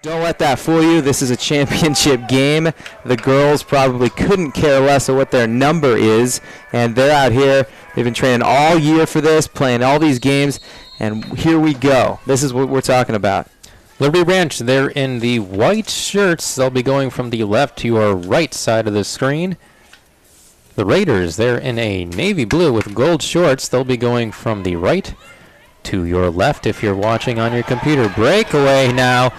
Don't let that fool you. This is a championship game. The girls probably couldn't care less of what their number is, and they're out here. They've been training all year for this, playing all these games, and here we go. This is what we're talking about. Liberty Ranch, they're in the white shirts. They'll be going from the left to your right side of the screen. The Raiders, they're in a navy blue with gold shorts. They'll be going from the right to your left if you're watching on your computer. Breakaway now.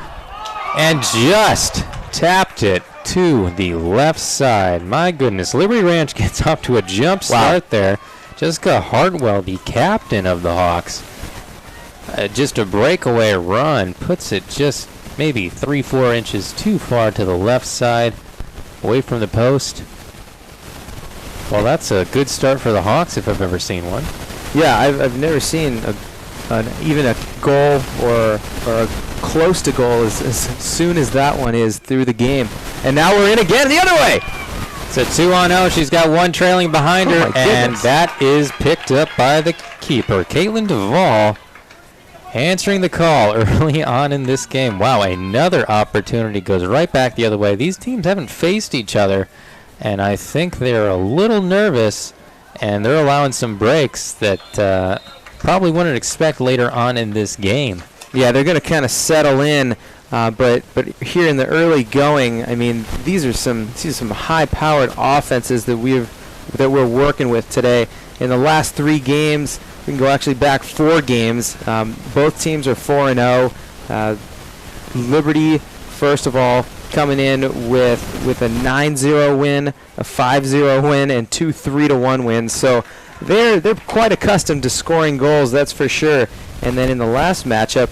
And just tapped it to the left side. My goodness, Liberty Ranch gets off to a jump start there. Jessica Hartwell, the captain of the Hawks. Just a breakaway run. Puts it just maybe 3-4 inches too far to the left side. Away from the post. Well, that's a good start for the Hawks if I've ever seen one. Yeah, I've never seen even a goal or a close to goal as soon as that one is through the game. And now we're in again the other way. It's a 2-on-0. She's got one trailing behind her, and that is picked up by the keeper. Caitlin Duvall answering the call early on in this game. Wow, another opportunity goes right back the other way. These teams haven't faced each other, and I think they're a little nervous, and they're allowing some breaks that probably wouldn't expect later on in this game. Yeah, they're going to kind of settle in, but here in the early going, I mean, these are some high-powered offenses that we're working with today. In the last 3 games, we can go actually back 4 games. Both teams are 4-0. Liberty, first of all, coming in with a 9-0 win, a 5-0 win, and 2 3-1 wins. So they're quite accustomed to scoring goals, that's for sure. And then in the last matchup,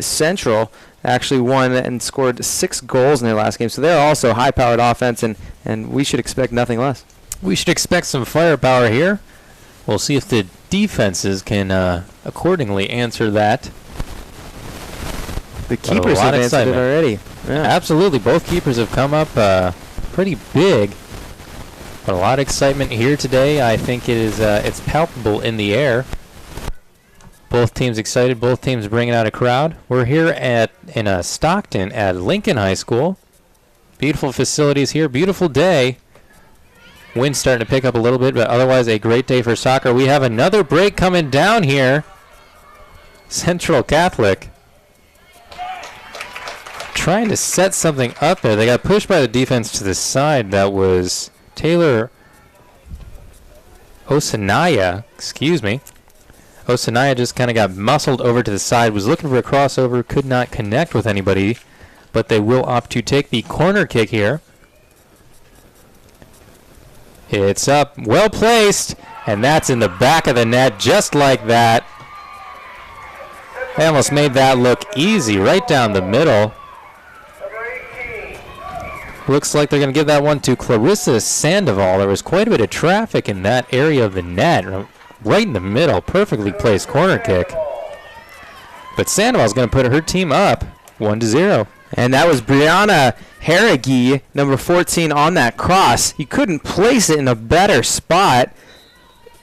Central actually won and scored 6 goals in their last game. So they're also high-powered offense, and we should expect nothing less. We should expect some firepower here. We'll see if the defenses can accordingly answer that. The keepers have answered it already. Yeah. Absolutely. Both keepers have come up pretty big. But a lot of excitement here today. I think it is it's palpable in the air. Both teams excited. Both teams bringing out a crowd. We're here in Stockton at Lincoln High School. Beautiful facilities here. Beautiful day. Wind's starting to pick up a little bit, but otherwise a great day for soccer. We have another break coming down here. Central Catholic trying to set something up there. They got pushed by the defense to the side. That was Taylor Osanaya, Osanaya just kind of got muscled over to the side, was looking for a crossover, could not connect with anybody, but they will opt to take the corner kick here. It's up, well placed, and that's in the back of the net just like that. They almost made that look easy right down the middle. Looks like they're going to give that one to Clarissa Sandoval. There was quite a bit of traffic in that area of the net, right in the middle. Perfectly placed corner kick. But Sandoval's going to put her team up 1-0. And that was Brianna Harrigy, number 14, on that cross. You couldn't place it in a better spot.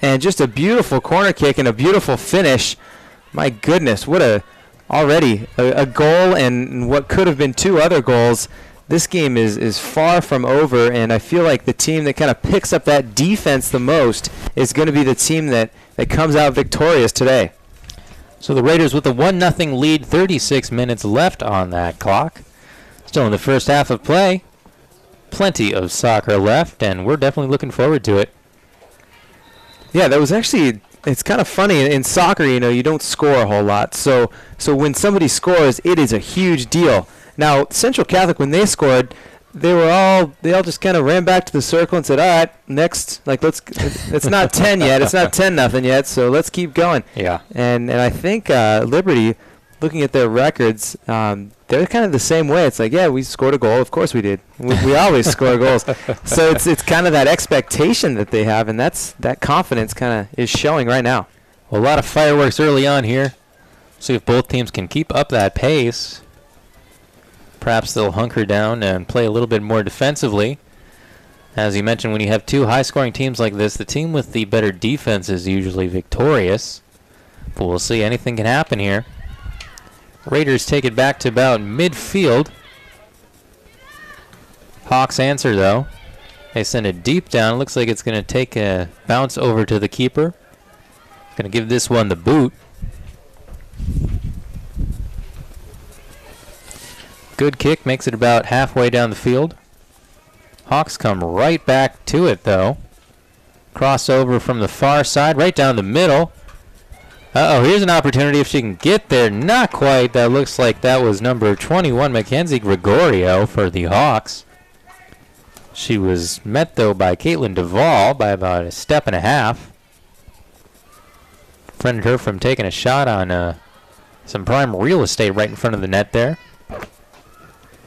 And just a beautiful corner kick and a beautiful finish. My goodness, what already a goal and what could have been 2 other goals. This game is far from over, and I feel like the team that kind of picks up that defense the most is going to be the team that comes out victorious today. So the Raiders with a 1-0 lead, 36 minutes left on that clock. Still in the first half of play. Plenty of soccer left, and we're definitely looking forward to it. Yeah, that was actually, it's kind of funny. In soccer, you don't score a whole lot. So when somebody scores, it is a huge deal. Now, Central Catholic, when they scored, they all just kind of ran back to the circle and said, all right, next, it's not 10 yet. It's not 10-0 yet, so let's keep going. Yeah. And I think Liberty, looking at their records, they're kind of the same way. It's like, yeah, we scored a goal. Of course we did. We always score goals. So it's kind of that expectation that they have, and that confidence kind of is showing right now. Well, a lot of fireworks early on here. See if both teams can keep up that pace. Perhaps they'll hunker down and play a little bit more defensively. As you mentioned, when you have 2 high-scoring teams like this, the team with the better defense is usually victorious. But we'll see. Anything can happen here. Raiders take it back to about midfield. Hawks answer, though. They send it deep down. Looks like it's going to take a bounce over to the keeper. Going to give this one the boot. Good kick, makes it about halfway down the field. Hawks come right back to it, though. Crossover from the far side, right down the middle. Uh-oh, here's an opportunity if she can get there. Not quite. That looks like that was number 21, Mackenzie Gregorio, for the Hawks. She was met, though, by Caitlin Duvall by about a step and a half. Prevented her from taking a shot on some prime real estate right in front of the net there.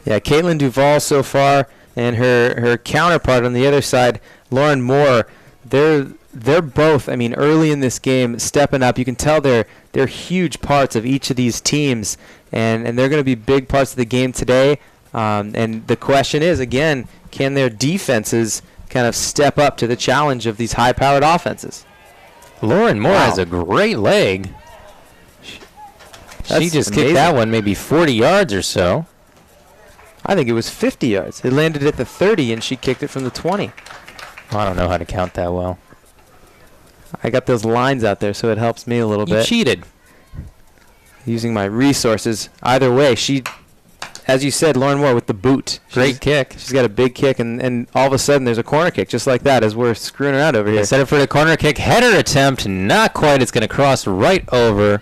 Yeah, Caitlin Duvall so far, and her counterpart on the other side, Lauren Moore, they're both, I mean, early in this game, stepping up. You can tell they're huge parts of each of these teams, and they're going to be big parts of the game today. And the question is, again, can their defenses kind of step up to the challenge of these high-powered offenses? Lauren Moore has a great leg. She just kicked that one maybe 40 yards or so. I think it was 50 yards. It landed at the 30, and she kicked it from the 20. I don't know how to count that well. I got those lines out there, so it helps me a little bit. You cheated. Using my resources. Either way, she, as you said, Lauren Moore with the boot. Great kick. She's got a big kick, and all of a sudden there's a corner kick just like that as we're screwing around over here. They set it for the corner kick. Header attempt. Not quite. It's going to cross right over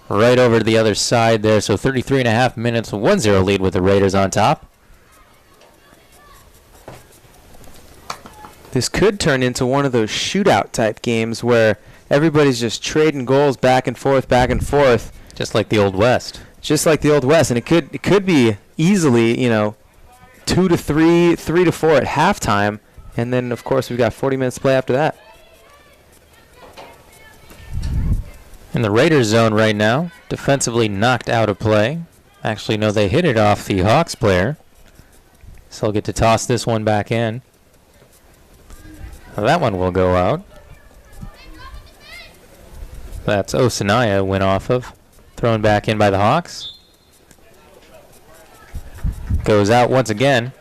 to the other side there. So 33.5 minutes, 1-0 lead with the Raiders on top. This could turn into one of those shootout type games where everybody's just trading goals back and forth. Just like the Old West. And it could be easily, 2 to 3, 3 to 4 at halftime, and then of course we've got 40 minutes to play after that. In the Raiders zone right now, defensively knocked out of play. Actually, no, they hit it off the Hawks player. So they'll get to toss this one back in. Well, that one will go out. That's Osanaya went off of. Thrown back in by the Hawks. Goes out once again.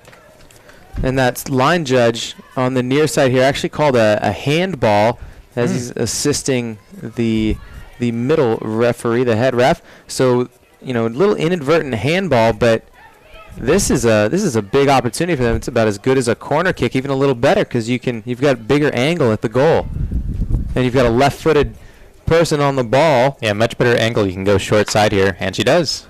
And that line judge on the near side here actually called a handball as he's assisting the middle referee, the head ref. So, a little inadvertent handball, but this is a big opportunity for them. It's about as good as a corner kick, even a little better, because you've got bigger angle at the goal, and you've got a left-footed person on the ball. Yeah, much better angle. You can go short side here, and she does.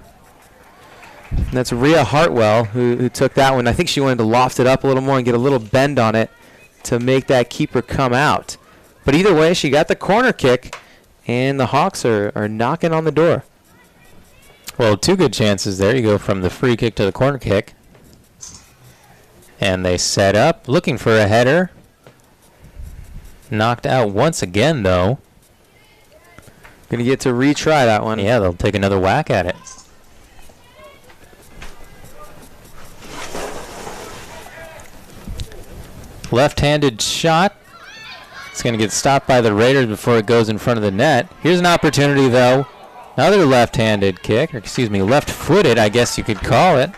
And that's Rhea Hartwell who took that one. I think she wanted to loft it up a little more and get a little bend on it to make that keeper come out. But either way, she got the corner kick, and the Hawks are knocking on the door. Well, two good chances there. You go from the free kick to the corner kick. And they set up, looking for a header. Knocked out once again, though. Going to get to retry that one. Yeah, they'll take another whack at it. Left-handed shot. It's going to get stopped by the Raiders before it goes in front of the net. Here's an opportunity, though. Another left-handed kick, or excuse me, left-footed, I guess you could call it.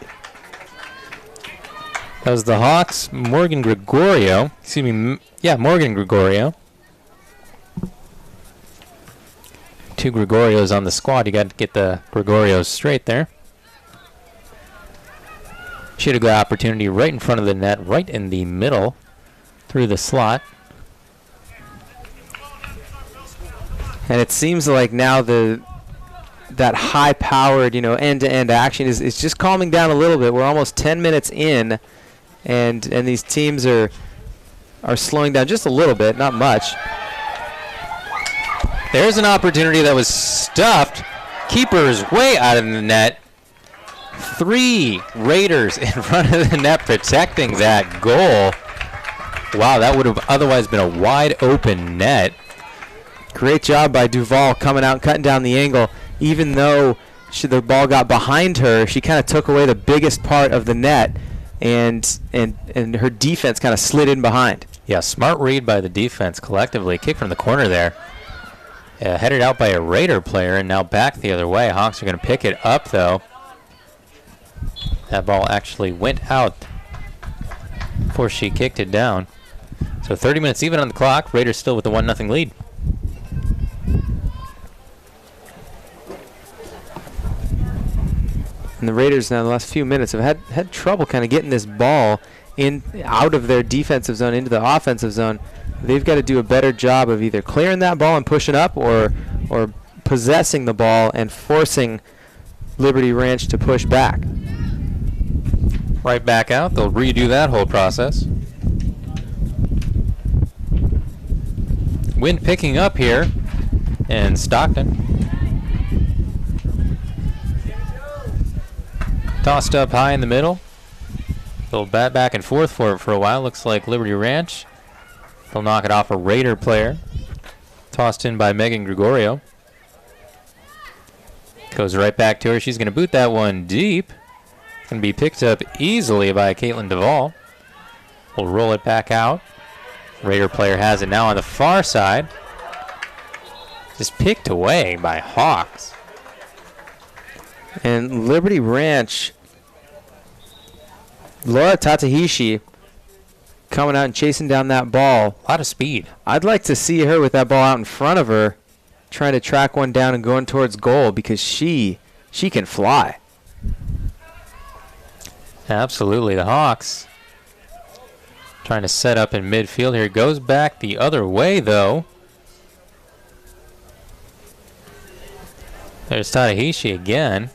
That was the Hawks, Morgan Gregorio. Morgan Gregorio. Two Gregorios on the squad. You got to get the Gregorios straight there. She had a good opportunity right in front of the net, right in the middle, through the slot. And it seems like now that high-powered, end-to-end action is just calming down a little bit. We're almost 10 minutes in, and these teams are slowing down just a little bit, not much. There's an opportunity that was stuffed. Keeper's way out of the net. 3 Raiders in front of the net protecting that goal. Wow, that would have otherwise been a wide-open net. Great job by Duvall coming out, cutting down the angle. Even though the ball got behind her, she kind of took away the biggest part of the net, and her defense kind of slid in behind. Yeah, smart read by the defense collectively. Kick from the corner there. Headed out by a Raider player and now back the other way. Hawks are going to pick it up, though. That ball actually went out before she kicked it down. So 30 minutes even on the clock. Raiders still with the 1-0 lead. And the Raiders now, the last few minutes, have had trouble kind of getting this ball out of their defensive zone into the offensive zone. They've got to do a better job of either clearing that ball and pushing up, or possessing the ball and forcing Liberty Ranch to push back. Right back out. They'll redo that whole process. Wind picking up here in Stockton. Tossed up high in the middle. They'll bat back and forth for it for a while. Looks like Liberty Ranch. They'll knock it off a Raider player. Tossed in by Megan Gregorio. Goes right back to her. She's going to boot that one deep. It's going to be picked up easily by Caitlin Duvall. We'll roll it back out. Raider player has it now on the far side. Just picked away by Hawks. And Liberty Ranch, Laura Tatahishi coming out and chasing down that ball. A lot of speed. I'd like to see her with that ball out in front of her, trying to track one down and going towards goal, because she can fly. Absolutely. The Hawks trying to set up in midfield here. Goes back the other way, though. There's Tatahishi again.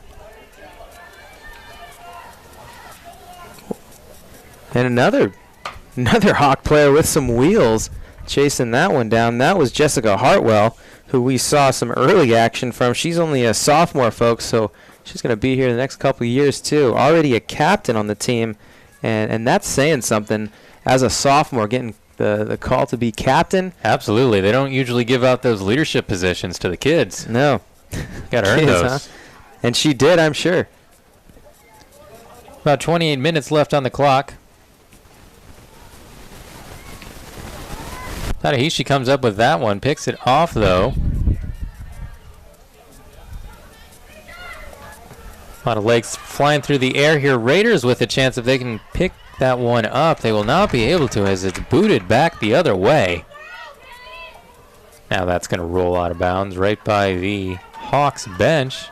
And another Hawk player with some wheels chasing that one down. That was Jessica Hartwell, who we saw some early action from. She's only a sophomore, folks, so she's going to be here the next couple of years, too. Already a captain on the team, and that's saying something. As a sophomore, getting the call to be captain. Absolutely. They don't usually give out those leadership positions to the kids. No. Got to earn Kids, those. huh? And she did, I'm sure. About 28 minutes left on the clock. Tatahishi comes up with that one, picks it off, though. A lot of legs flying through the air here. Raiders with a chance if they can pick that one up. They will not be able to, as it's booted back the other way. Now that's going to roll out of bounds right by the Hawks bench.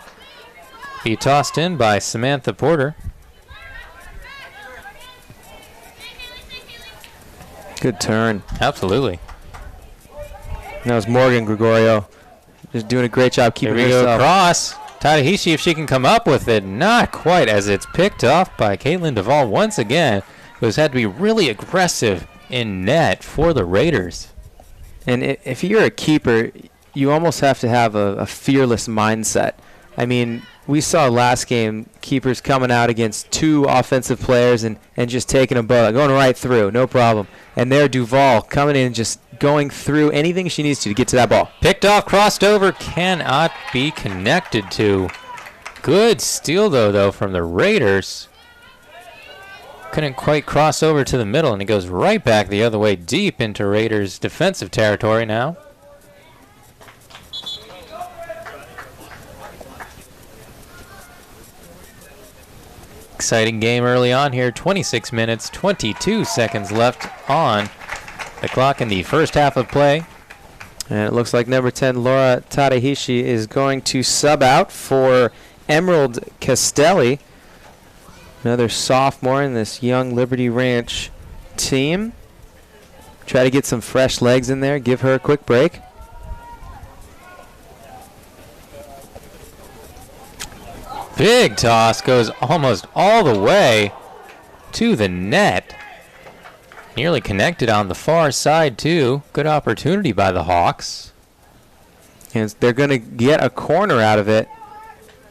Be tossed in by Samantha Porter. Good turn. Absolutely. That was Morgan Gregorio. Just doing a great job keeping Here we go, herself. cross. Tatahishi, if she can come up with it. Not quite, as it's picked off by Caitlin Duvall once again, who's had to be really aggressive in net for the Raiders. And if you're a keeper, you almost have to have a fearless mindset. I mean, we saw last game keepers coming out against two offensive players and just taking a bullet, going right through, no problem. And there Duvall coming in, just going through anything she needs to get to that ball. Picked off, crossed over, cannot be connected to. Good steal, though, from the Raiders. Couldn't quite cross over to the middle, and it goes right back the other way, deep into Raiders' defensive territory now. Exciting game early on here. 26 minutes, 22 seconds left on the clock in the first half of play. And it looks like number 10, Laura Tatahishi, is going to sub out for Emerald Castelli, another sophomore in this young Liberty Ranch team. Try to get some fresh legs in there, give her a quick break. Big toss, goes almost all the way to the net. Nearly connected on the far side, too. Good opportunity by the Hawks. And they're going to get a corner out of it.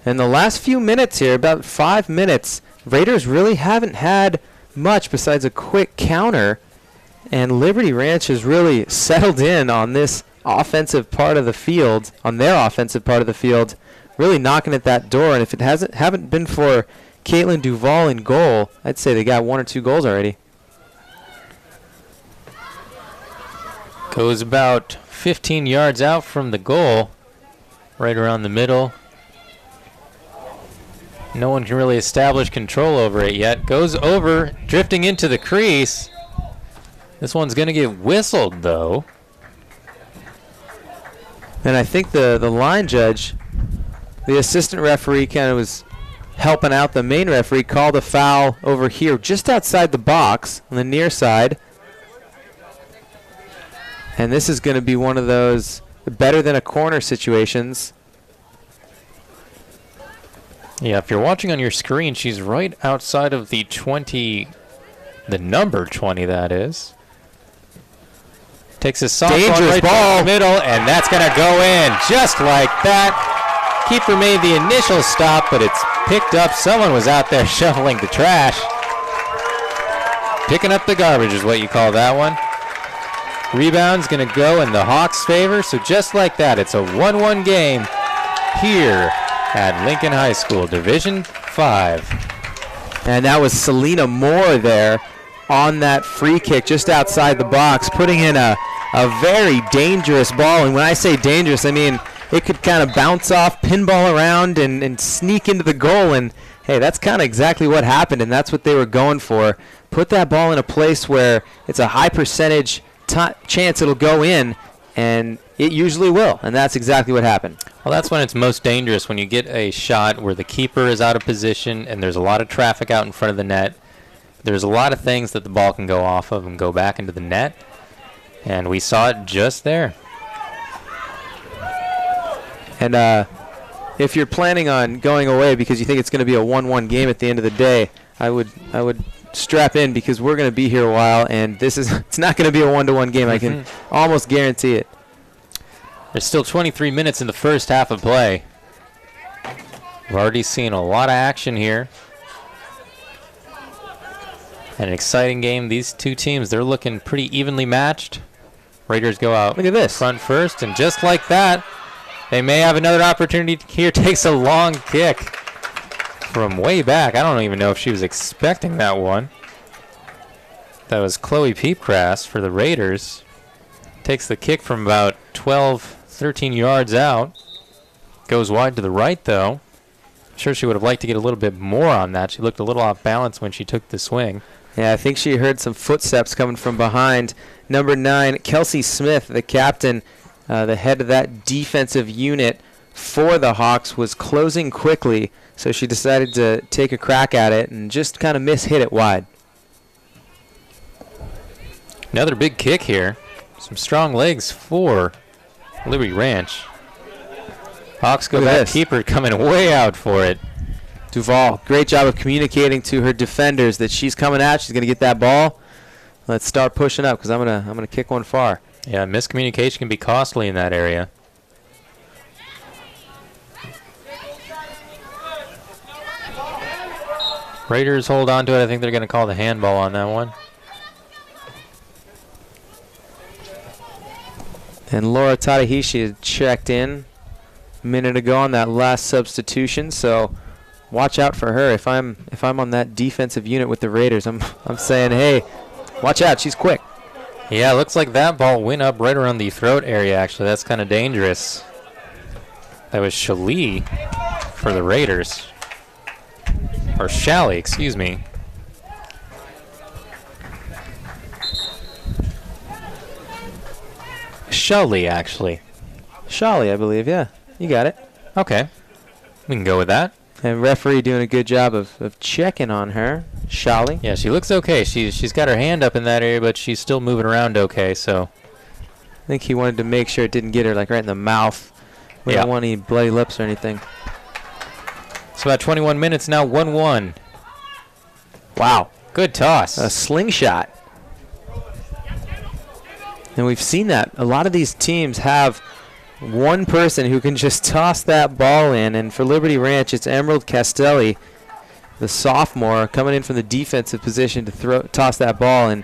In the last few minutes here, about 5 minutes, Raiders really haven't had much besides a quick counter. And Liberty Ranch has really settled in on this offensive part of the field, on their offensive part of the field, really knocking at that door. And if it haven't been for Caitlin Duvall in goal, I'd say they got 1 or 2 goals already. Goes about 15 yards out from the goal, right around the middle. No one can really establish control over it yet. Goes over, drifting into the crease. This one's going to get whistled, though. And I think the line judge, the assistant referee, kind of was helping out the main referee, called a foul over here just outside the box on the near side. And this is going to be one of those better than a corner situations. Yeah, if you're watching on your screen, she's right outside of the 20, the number 20, that is. Takes a soft dangerous right ball, down the middle, and that's going to go in just like that. Keeper made the initial stop, but it's picked up. Someone was out there shoveling the trash. Picking up the garbage is what you call that one. Rebound's going to go in the Hawks' favor, so just like that, it's a 1-1 game here at Lincoln High School, Division 5. And that was Selena Moore there on that free kick just outside the box, putting in a very dangerous ball. And when I say dangerous, I mean it could kind of bounce off, pinball around, and sneak into the goal. And, hey, that's kind of exactly what happened, and that's what they were going for. Put that ball in a place where it's a high percentage chance it'll go in, and it usually will, and that's exactly what happened. Well, that's when it's most dangerous, when you get a shot where the keeper is out of position and there's a lot of traffic out in front of the net. There's a lot of things that the ball can go off of and go back into the net, and we saw it just there. And if you're planning on going away because you think it's going to be a 1-1 game at the end of the day, I would strap in, because we're going to be here a while, and it's not going to be a 1-1 game. I can almost guarantee it. There's still 23 minutes in the first half of play. We've already seen a lot of action here. An exciting game. These two teams, they're looking pretty evenly matched. Raiders go out Look at this. front first, and just like that, they may have another opportunity here. Takes a long kick from way back. I don't even know if she was expecting that one. That was Chloe Peepcrass for the Raiders. Takes the kick from about 12, 13 yards out. Goes wide to the right, though. I'm sure she would have liked to get a little bit more on that. She looked a little off balance when she took the swing. Yeah, I think she heard some footsteps coming from behind. Number 9, Kelsey Smith, the captain, the head of that defensive unit for the Hawks, was closing quickly, so she decided to take a crack at it and just kind of hit it wide. Another big kick here. Some strong legs for Liberty Ranch. Hawks go back. Keeper coming way out for it. Duval, great job of communicating to her defenders that she's coming out. She's going to get that ball. Let's start pushing up, because I'm gonna kick one far. Yeah, miscommunication can be costly in that area. Raiders hold on to it. I think they're going to call the handball on that one. And Laura Tadahishi had checked in a minute ago on that last substitution, so watch out for her. If I'm on that defensive unit with the Raiders, I'm saying, hey, watch out, she's quick. Yeah, it looks like that ball went up right around the throat area, actually. That's kind of dangerous. That was Shalee for the Raiders. Or Shally, excuse me. Shally, actually. Shally, I believe, yeah. You got it. Okay. We can go with that. And referee doing a good job of checking on her. Shally. Yeah, she looks okay. She's got her hand up in that area, but she's still moving around okay, so. I think he wanted to make sure it didn't get her like right in the mouth. We don't want any bloody lips or anything. It's about 21 minutes now, 1-1. Wow, good toss. A slingshot. And we've seen that. A lot of these teams have one person who can just toss that ball in. And for Liberty Ranch, it's Emerald Castelli, the sophomore, coming in from the defensive position to toss that ball. And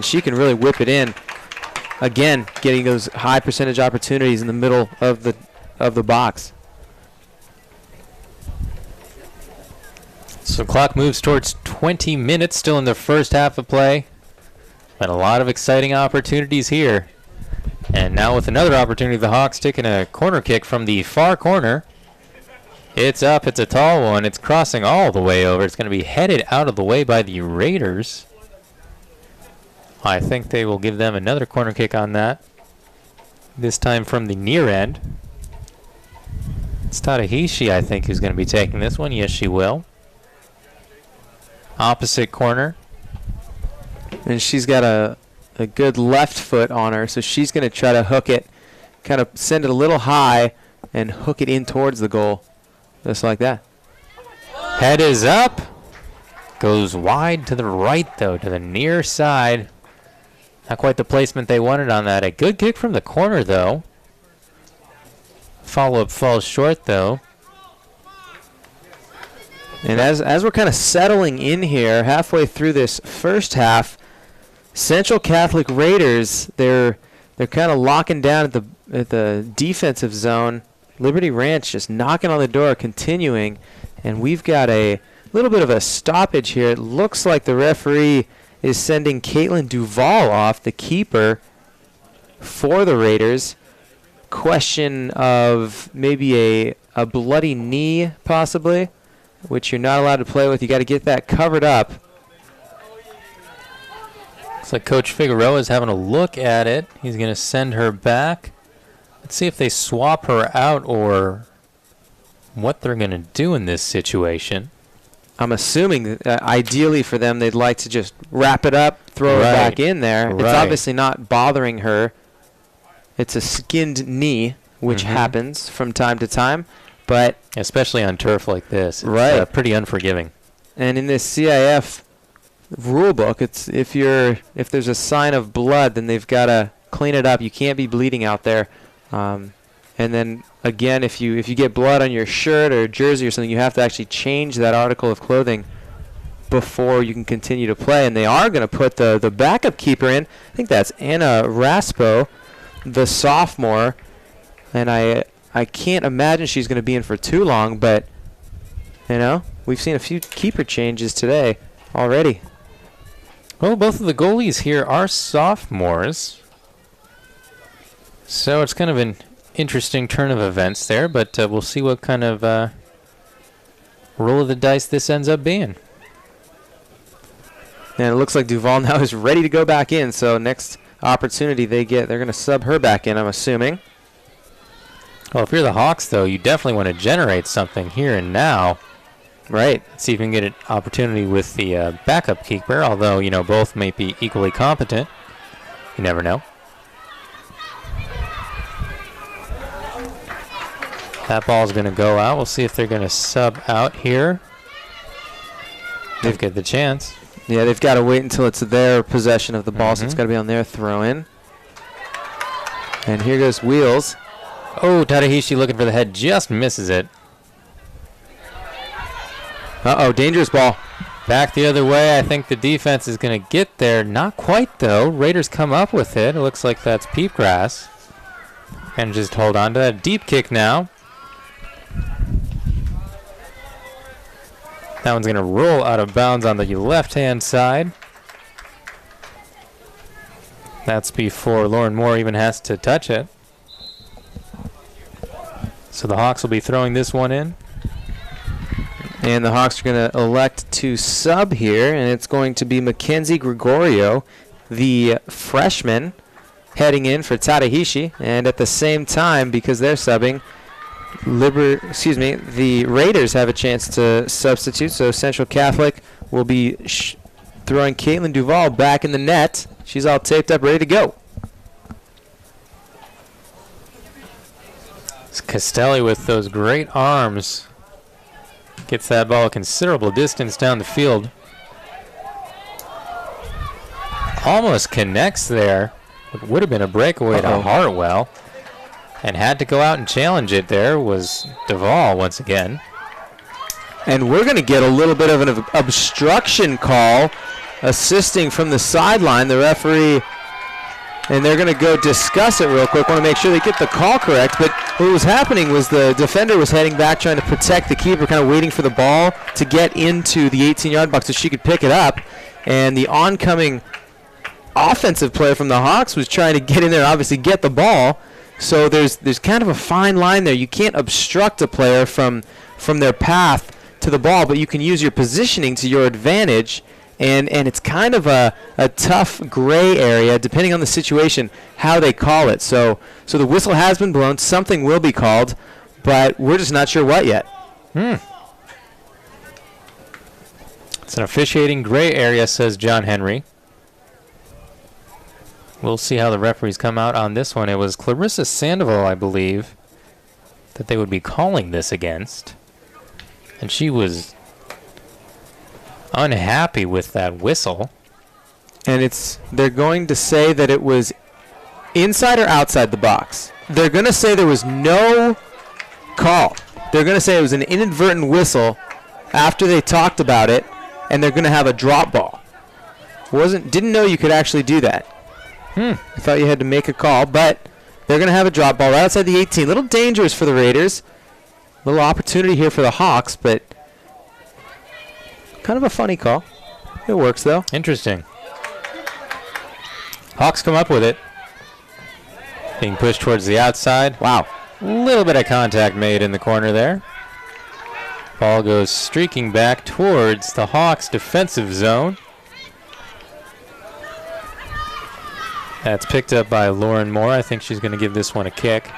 she can really whip it in. Again, getting those high percentage opportunities in the middle of the box. So clock moves towards 20 minutes, still in the first half of play. And a lot of exciting opportunities here. And now with another opportunity, the Hawks taking a corner kick from the far corner. It's up. It's a tall one. It's crossing all the way over. It's going to be headed out of the way by the Raiders. I think they will give them another corner kick on that. This time from the near end. It's Tadahishi, I think, who's going to be taking this one. Yes, she will. Opposite corner. And she's got a good left foot on her, so she's going to try to hook it, kind of send it a little high, and hook it in towards the goal, just like that. Head is up. Goes wide to the right, though, to the near side. Not quite the placement they wanted on that. A good kick from the corner, though. Follow-up falls short, though. And as we're kind of settling in here, halfway through this first half, Central Catholic Raiders, they're kind of locking down at the defensive zone. Liberty Ranch just knocking on the door, continuing, and we've got a little bit of a stoppage here. It looks like the referee is sending Caitlin Duvall off, the keeper for the Raiders. Question of maybe a bloody knee, possibly, which you're not allowed to play with. You got to get that covered up. Looks like Coach Figueroa is having a look at it. He's going to send her back. Let's see if they swap her out or what they're going to do in this situation. I'm assuming that ideally for them, they'd like to just wrap it up, throw it back in there. It's obviously not bothering her. It's a skinned knee, which happens from time to time, but especially on turf like this, it's pretty unforgiving. And in this CIF rule book, it's if there's a sign of blood, then they've got to clean it up. You can't be bleeding out there. And then again, if you get blood on your shirt or jersey or something, you have to actually change that article of clothing before you can continue to play. And they are going to put the backup keeper in. I think that's Anna Raspo, the sophomore. And I can't imagine she's going to be in for too long, but you know, we've seen a few keeper changes today already. Well, both of the goalies here are sophomores. So it's kind of an interesting turn of events there, but we'll see what kind of roll of the dice this ends up being. And it looks like Duvall now is ready to go back in, so next opportunity they get, they're going to sub her back in, I'm assuming. Well, if you're the Hawks, though, you definitely want to generate something here and now. Right. See if you can get an opportunity with the backup keeper, although, you know, both may be equally competent. You never know. That ball's going to go out. We'll see if they're going to sub out here. They've got the chance. Yeah, they've got to wait until it's their possession of the ball, so it's got to be on their throw-in. And here goes Wheels. Oh, Tadahishi looking for the head, just misses it. Uh-oh, dangerous ball. Back the other way. I think the defense is going to get there. Not quite, though. Raiders come up with it. It looks like that's Peepgrass. And just hold on to that deep kick now. That one's going to roll out of bounds on the left-hand side. That's before Lauren Moore even has to touch it. So the Hawks will be throwing this one in. And the Hawks are going to elect to sub here, and it's going to be Mackenzie Gregorio, the freshman, heading in for Tadahishi. And at the same time, because they're subbing, the Raiders have a chance to substitute. So Central Catholic will be throwing Caitlin Duvall back in the net. She's all taped up, ready to go. It's Castelli with those great arms. Gets that ball a considerable distance down the field. Almost connects there. It would have been a breakaway to Hartwell. And had to go out and challenge it there was Duvall once again. And we're going to get a little bit of an obstruction call assisting from the sideline. The referee, and they're going to go discuss it real quick. Want to make sure they get the call correct. But what was happening was the defender was heading back trying to protect the keeper, kind of waiting for the ball to get into the 18-yard box so she could pick it up. And the oncoming offensive player from the Hawks was trying to get in there, obviously get the ball. So there's kind of a fine line there. You can't obstruct a player from their path to the ball, but you can use your positioning to your advantage. And it's kind of a tough gray area, depending on the situation, how they call it. So the whistle has been blown. Something will be called, but we're just not sure what yet. It's an officiating gray area, says John Henry. We'll see how the referees come out on this one. It was Clarissa Sandoval, I believe, that they would be calling this against. And she was unhappy with that whistle. And they're going to say that it was inside or outside the box. They're going to say there was no call. They're going to say it was an inadvertent whistle after they talked about it, and they're going to have a drop ball. Didn't know you could actually do that. I thought you had to make a call, but they're going to have a drop ball right outside the 18. A little dangerous for the Raiders. A little opportunity here for the Hawks, but kind of a funny call. It works, though. Interesting. Hawks come up with it. Being pushed towards the outside. Wow. A little bit of contact made in the corner there. Ball goes streaking back towards the Hawks' defensive zone. That's picked up by Lauren Moore. I think she's going to give this one a kick.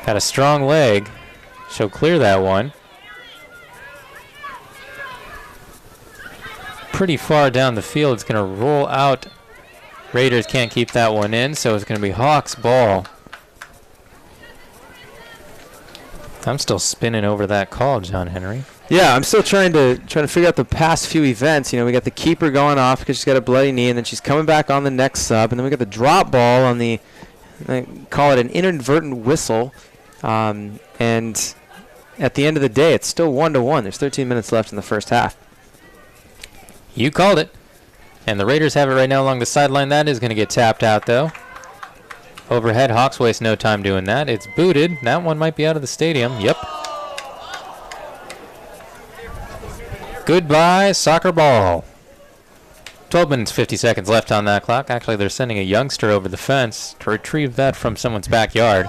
Got a strong leg. She'll clear that one. Pretty far down the field. It's going to roll out. Raiders can't keep that one in, so it's going to be Hawks ball. I'm still spinning over that call, John Henry. Yeah, I'm still trying to figure out the past few events. We got the keeper going off because she's got a bloody knee, and then she's coming back on the next sub, and then we got the drop ball on the, they call it an inadvertent whistle, and at the end of the day, it's still 1-1. There's 13 minutes left in the first half. You called it, and the Raiders have it right now along the sideline. That is going to get tapped out, though. Overhead, Hawks waste no time doing that. It's booted. That one might be out of the stadium. Yep. Goodbye, soccer ball. 12 minutes, 50 seconds left on that clock. Actually, they're sending a youngster over the fence to retrieve that from someone's backyard.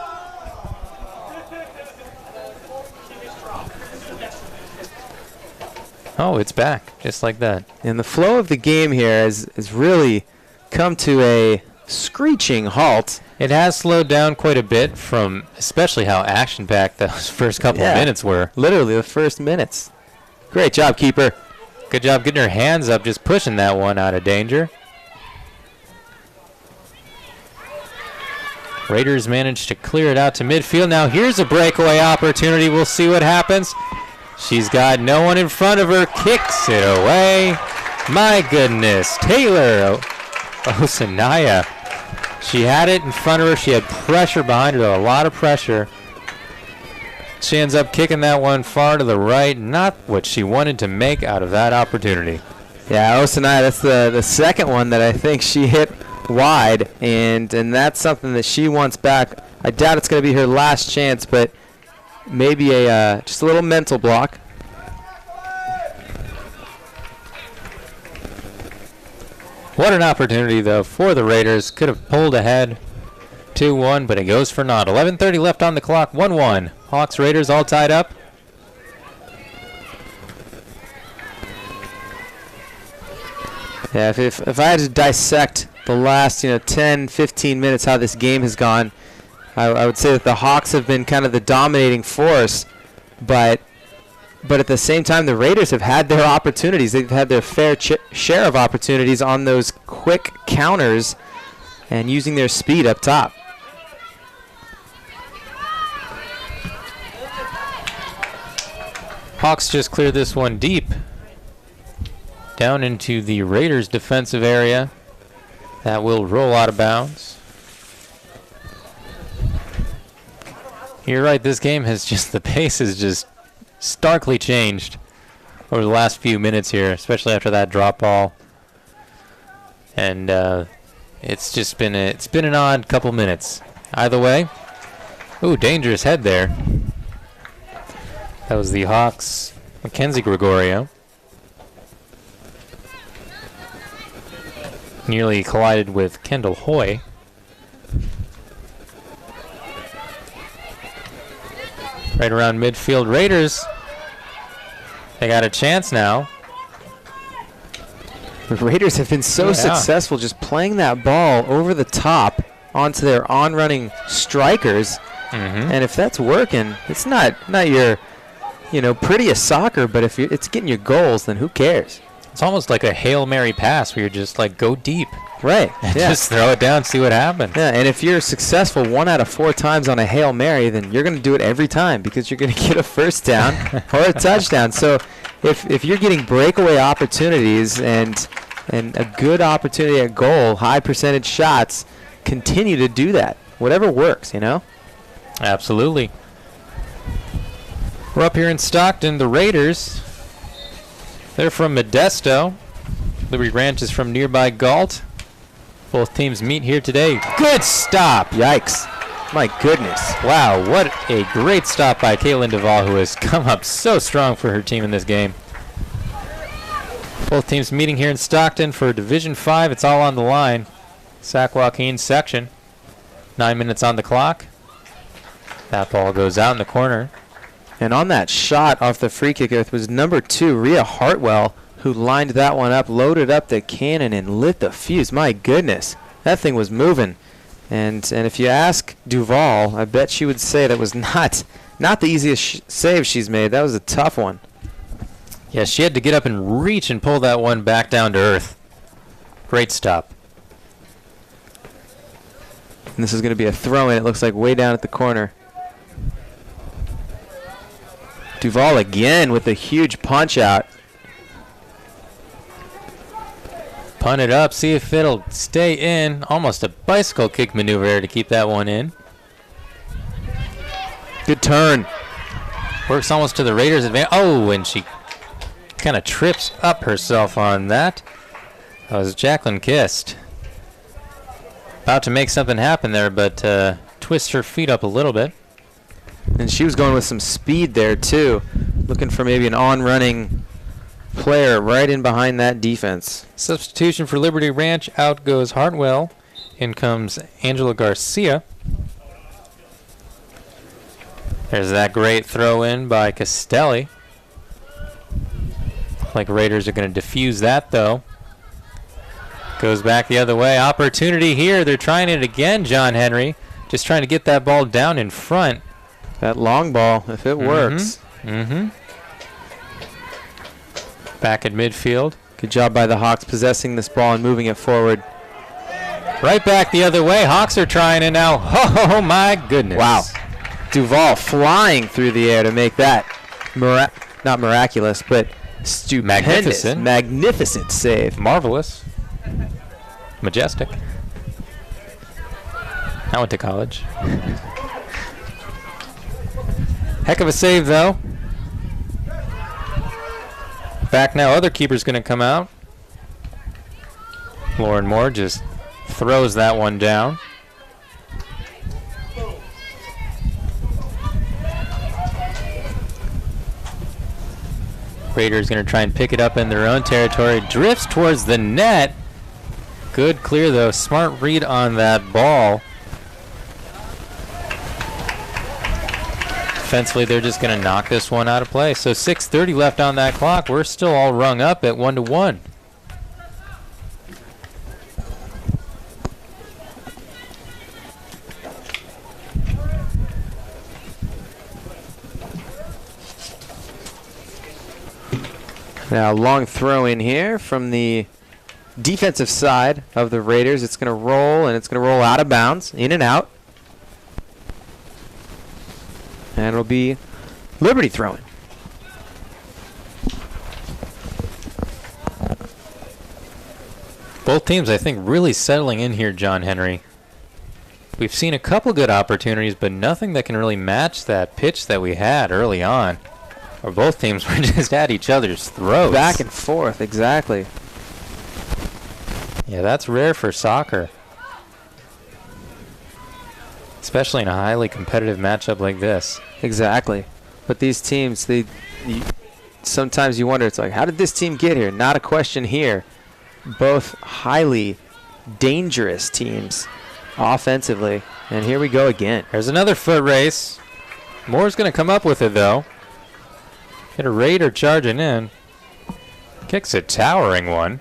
Oh, it's back, just like that. And the flow of the game here has really come to a screeching halt. It has slowed down quite a bit from especially how action-packed those first couple of minutes were. Literally the first minutes. Great job, keeper. Good job getting her hands up, just pushing that one out of danger. Raiders managed to clear it out to midfield. Now here's a breakaway opportunity. We'll see what happens. She's got no one in front of her. Kicks it away. My goodness. Taylor Osanaya. She had it in front of her. She had pressure behind her, a lot of pressure. She ends up kicking that one far to the right. Not what she wanted to make out of that opportunity. Yeah, Osanaya, that's the second one that I think she hit wide, and that's something that she wants back. I doubt it's going to be her last chance, but maybe just a little mental block. What an opportunity, though, for the Raiders. Could have pulled ahead 2-1, but it goes for naught. 11:30 left on the clock, 1-1. Hawks, Raiders all tied up. Yeah, if I had to dissect the last 10, 15 minutes how this game has gone, I would say that the Hawks have been kind of the dominating force, but at the same time, the Raiders have had their opportunities. They've had their fair share of opportunities on those quick counters and using their speed up top. Hawks just cleared this one deep down into the Raiders' defensive area. That will roll out of bounds. You're right, this game has just, the pace has just starkly changed over the last few minutes here, especially after that drop ball. And it's just been an odd couple minutes. Either way, ooh, dangerous head there. That was the Hawks, Mackenzie Gregorio. Nearly collided with Kendall Hoy. Right around midfield. Raiders, they got a chance now. The Raiders have been so successful just playing that ball over the top onto their on-running strikers. And if that's working, it's not your, prettiest soccer, but if it's getting you goals, then who cares? It's almost like a Hail Mary pass where you're just like, go deep. Right. Just throw it down, see what happens. Yeah, and if you're successful 1 out of 4 times on a Hail Mary, then you're going to do it every time because you're going to get a first down or a touchdown. So if you're getting breakaway opportunities and a good opportunity at goal, high percentage shots, continue to do that. Whatever works, Absolutely. We're up here in Stockton. The Raiders, they're from Modesto. Liberty Ranch is from nearby Galt. Both teams meet here today. Good stop. Yikes. My goodness. Wow, what a great stop by Caitlin Duvall, who has come up so strong for her team in this game. Both teams meeting here in Stockton for Division 5. It's all on the line. Sac-Joaquin section. 9 minutes on the clock. That ball goes out in the corner. And on that shot off the free kick, it was number 2, Rhea Hartwell, who lined that one up, loaded up the cannon, and lit the fuse. My goodness, that thing was moving. And if you ask Duvall, I bet she would say that was not the easiest save she's made. That was a tough one. Yeah, she had to get up and reach and pull that one back down to earth. Great stop. And this is going to be a throw-in, it looks like, way down at the corner. Duvall again with a huge punch-out. Punt it up, see if it'll stay in. Almost a bicycle kick maneuver there to keep that one in. Good turn. Works almost to the Raiders' advantage. Oh, and she kind of trips up herself on that. That was Jacqueline Kist. About to make something happen there, but twists her feet up a little bit. And she was going with some speed there, too. Looking for maybe an on-running player right in behind that defense. Substitution for Liberty Ranch. Out goes Hartwell. In comes Angela Garcia. There's that great throw in by Castelli. Like Raiders are going to defuse that, though. Goes back the other way. Opportunity here. They're trying it again, John Henry. Just trying to get that ball down in front. That long ball, if it works. Back at midfield. Good job by the Hawks possessing this ball and moving it forward. Right back the other way. Hawks are trying it now. Oh, my goodness. Wow. Duvall flying through the air to make that not miraculous, but stupendous. Magnificent save. Marvelous. Majestic. I went to college. Heck of a save, though. Back now, other keeper's going to come out. Lauren Moore just throws that one down. Raiders going to try and pick it up in their own territory. Drifts towards the net. Good clear, though. Smart read on that ball. Defensively, they're just going to knock this one out of play. So 6:30 left on that clock. We're still all rung up at 1-1. Now, long throw in here from the defensive side of the Raiders. It's going to roll, and it's going to roll out of bounds, in and out. And it'll be Liberty throwing. Both teams, I think, really settling in here, John Henry. We've seen a couple good opportunities, but nothing that can really match that pitch that we had early on. Or both teams were just at each other's throats. Back and forth, exactly. Yeah, that's rare for soccer. Especially in a highly competitive matchup like this. Exactly. But these teams, sometimes you wonder, it's like, how did this team get here? Not a question here. Both highly dangerous teams offensively. And here we go again. There's another foot race. Moore's going to come up with it, though. Get a Raider charging in. Kicks a towering one.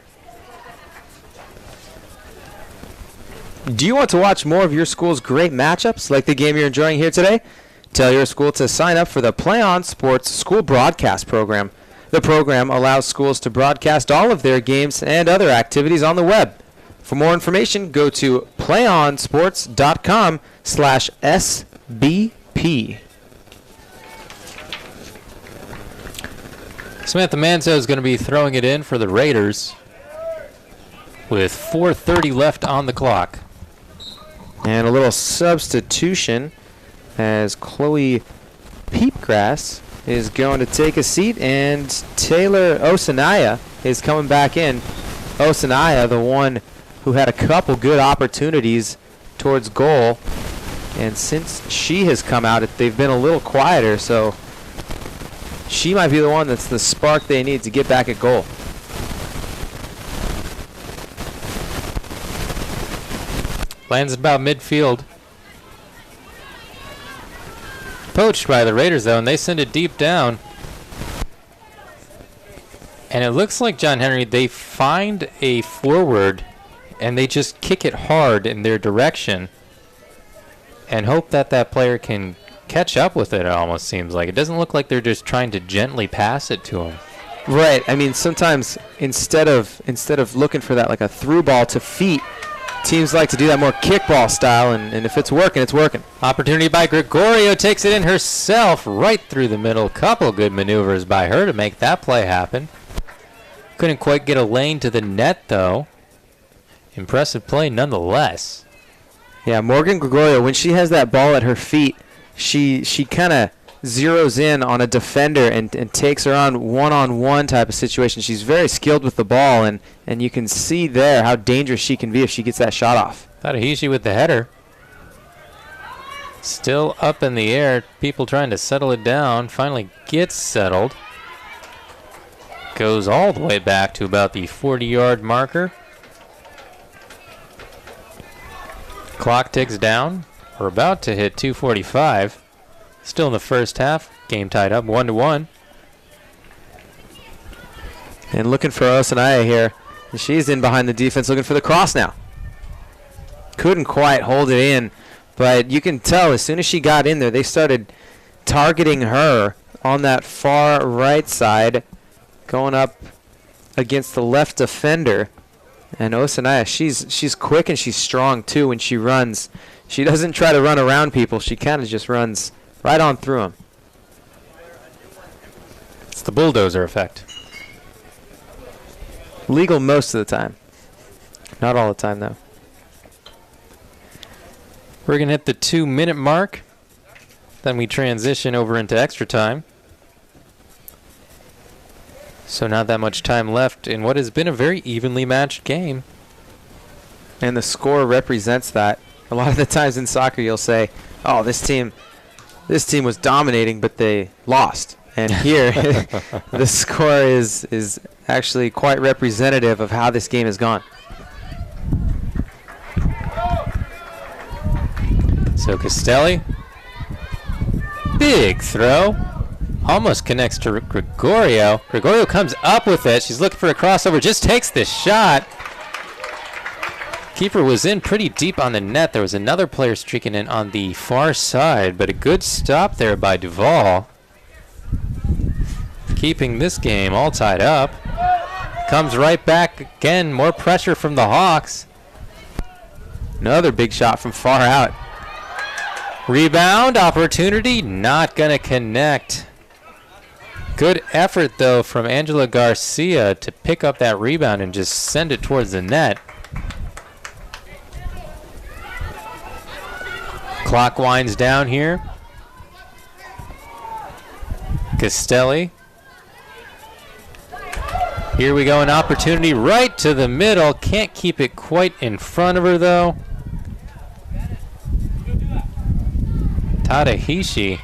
Do you want to watch more of your school's great matchups like the game you're enjoying here today? Tell your school to sign up for the Play On Sports School Broadcast Program. The program allows schools to broadcast all of their games and other activities on the web. For more information, go to playonsports.com/SBP. Samantha Manzo is going to be throwing it in for the Raiders with 4:30 left on the clock. And a little substitution as Chloe Peepgrass is going to take a seat, and Taylor Osanaya is coming back in. Osanaya, the one who had a couple good opportunities towards goal, and since she has come out, they've been a little quieter, so she might be the one that's the spark they need to get back at goal. Lands about midfield. Poached by the Raiders, though, and they send it deep down. And it looks like, John Henry, they find a forward, and they just kick it hard in their direction and hope that that player can catch up with it, it almost seems like. It doesn't look like they're just trying to gently pass it to him. Right. I mean, sometimes instead of looking for that like a through ball to feet, teams like to do that more kickball style, and if it's working, it's working. Opportunity by Gregorio, takes it in herself right through the middle. Couple good maneuvers by her to make that play happen. Couldn't quite get a lane to the net, though. Impressive play nonetheless. Yeah, Morgan Gregorio, when she has that ball at her feet, she kind of zeroes in on a defender and takes her on one-on-one type of situation. She's very skilled with the ball, and you can see there how dangerous she can be if she gets that shot off. Tadahishi with the header. Still up in the air. People trying to settle it down. Finally gets settled. Goes all the way back to about the 40-yard marker. Clock ticks down. We're about to hit 2:45. Still in the first half. Game tied up 1-1. And looking for Osanaya here. She's in behind the defense looking for the cross now. Couldn't quite hold it in, but you can tell as soon as she got in there, they started targeting her on that far right side, going up against the left defender. And Osanaya, she's quick and she's strong too when she runs. She doesn't try to run around people. She kind of just runs right on through them. It's the bulldozer effect. Legal most of the time. Not all the time, though. We're going to hit the 2-minute mark. Then we transition over into extra time. So not that much time left in what has been a very evenly matched game. And the score represents that. A lot of the times in soccer you'll say, oh, this team was dominating, but they lost. And here, the score is actually quite representative of how this game has gone. So Castelli, big throw, almost connects to Gregorio. Gregorio comes up with it. She's looking for a crossover, just takes the shot. Keeper was in pretty deep on the net. There was another player streaking in on the far side, but a good stop there by Duvall. Keeping this game all tied up. Comes right back again. More pressure from the Hawks. Another big shot from far out. Rebound opportunity, not going to connect. Good effort, though, from Angela Garcia to pick up that rebound and just send it towards the net. Clock winds down here. Castelli. Here we go, an opportunity right to the middle. Can't keep it quite in front of her, though. Tadahishi.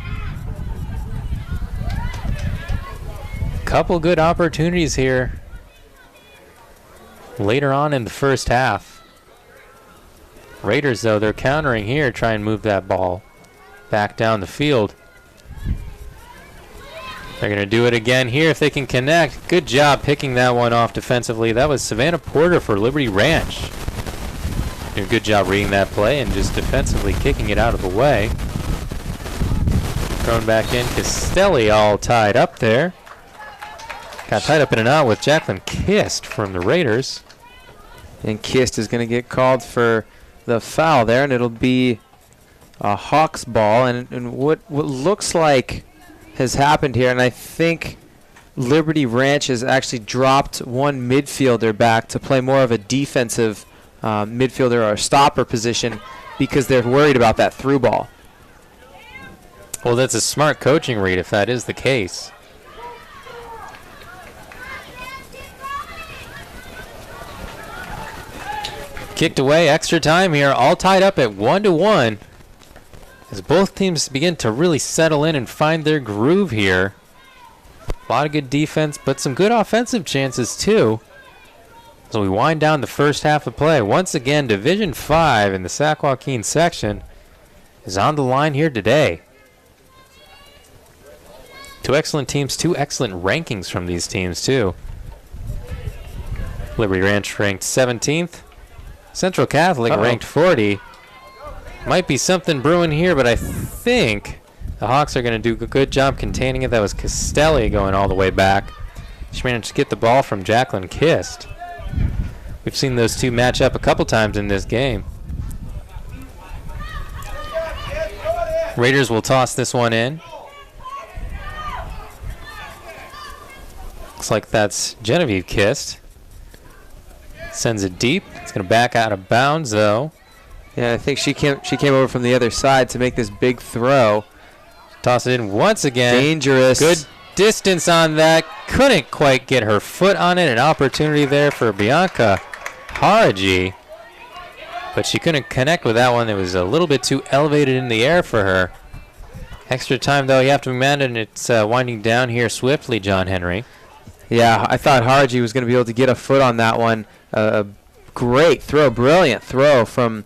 Couple good opportunities here later on in the first half. Raiders, though, they're countering here, try and move that ball back down the field. They're going to do it again here if they can connect. Good job picking that one off defensively. That was Savannah Porter for Liberty Ranch. Doing a good job reading that play and just defensively kicking it out of the way. Thrown back in. Castelli all tied up there. Got tied up in and out with Jacqueline Kist from the Raiders. And Kist is going to get called for the foul there, and it'll be a Hawks ball. And what looks like has happened here, and I think Liberty Ranch has actually dropped one midfielder back to play more of a defensive midfielder or a stopper position because they're worried about that through ball. Well, that's a smart coaching read if that is the case. Kicked away, extra time here, all tied up at 1-1. As both teams begin to really settle in and find their groove here. A lot of good defense, but some good offensive chances too. So we wind down the first half of play. Once again, Division 5 in the Sac-Joaquin section is on the line here today. Two excellent teams, two excellent rankings from these teams too. Liberty Ranch ranked 17th. Central Catholic ranked 40. Might be something brewing here, but I think the Hawks are going to do a good job containing it. That was Castelli going all the way back. She managed to get the ball from Jacqueline Kist. We've seen those two match up a couple times in this game. Raiders will toss this one in. Looks like that's Genevieve Kist. Sends it deep. It's going to back out of bounds, though. Yeah, I think she came over from the other side to make this big throw. Toss it in once again. Dangerous. Good distance on that. Couldn't quite get her foot on it. An opportunity there for Bianca Haraji. But she couldn't connect with that one. It was a little bit too elevated in the air for her. Extra time, though, you have to imagine it's winding down here swiftly, John Henry. Yeah, I thought Haraji was going to be able to get a foot on that one. Great throw, brilliant throw from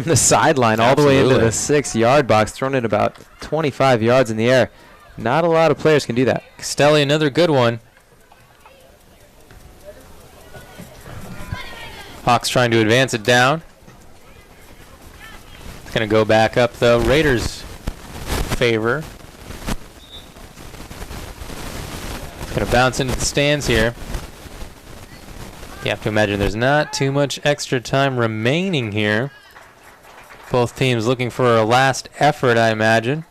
the sideline all the way into the 6-yard box, thrown it about 25 yards in the air. Not a lot of players can do that. Castelli, another good one. Hawks trying to advance it down. It's going to go back up, though. Raiders favor. It's going to bounce into the stands here. You have to imagine there's not too much extra time remaining here. Both teams looking for a last effort, I imagine.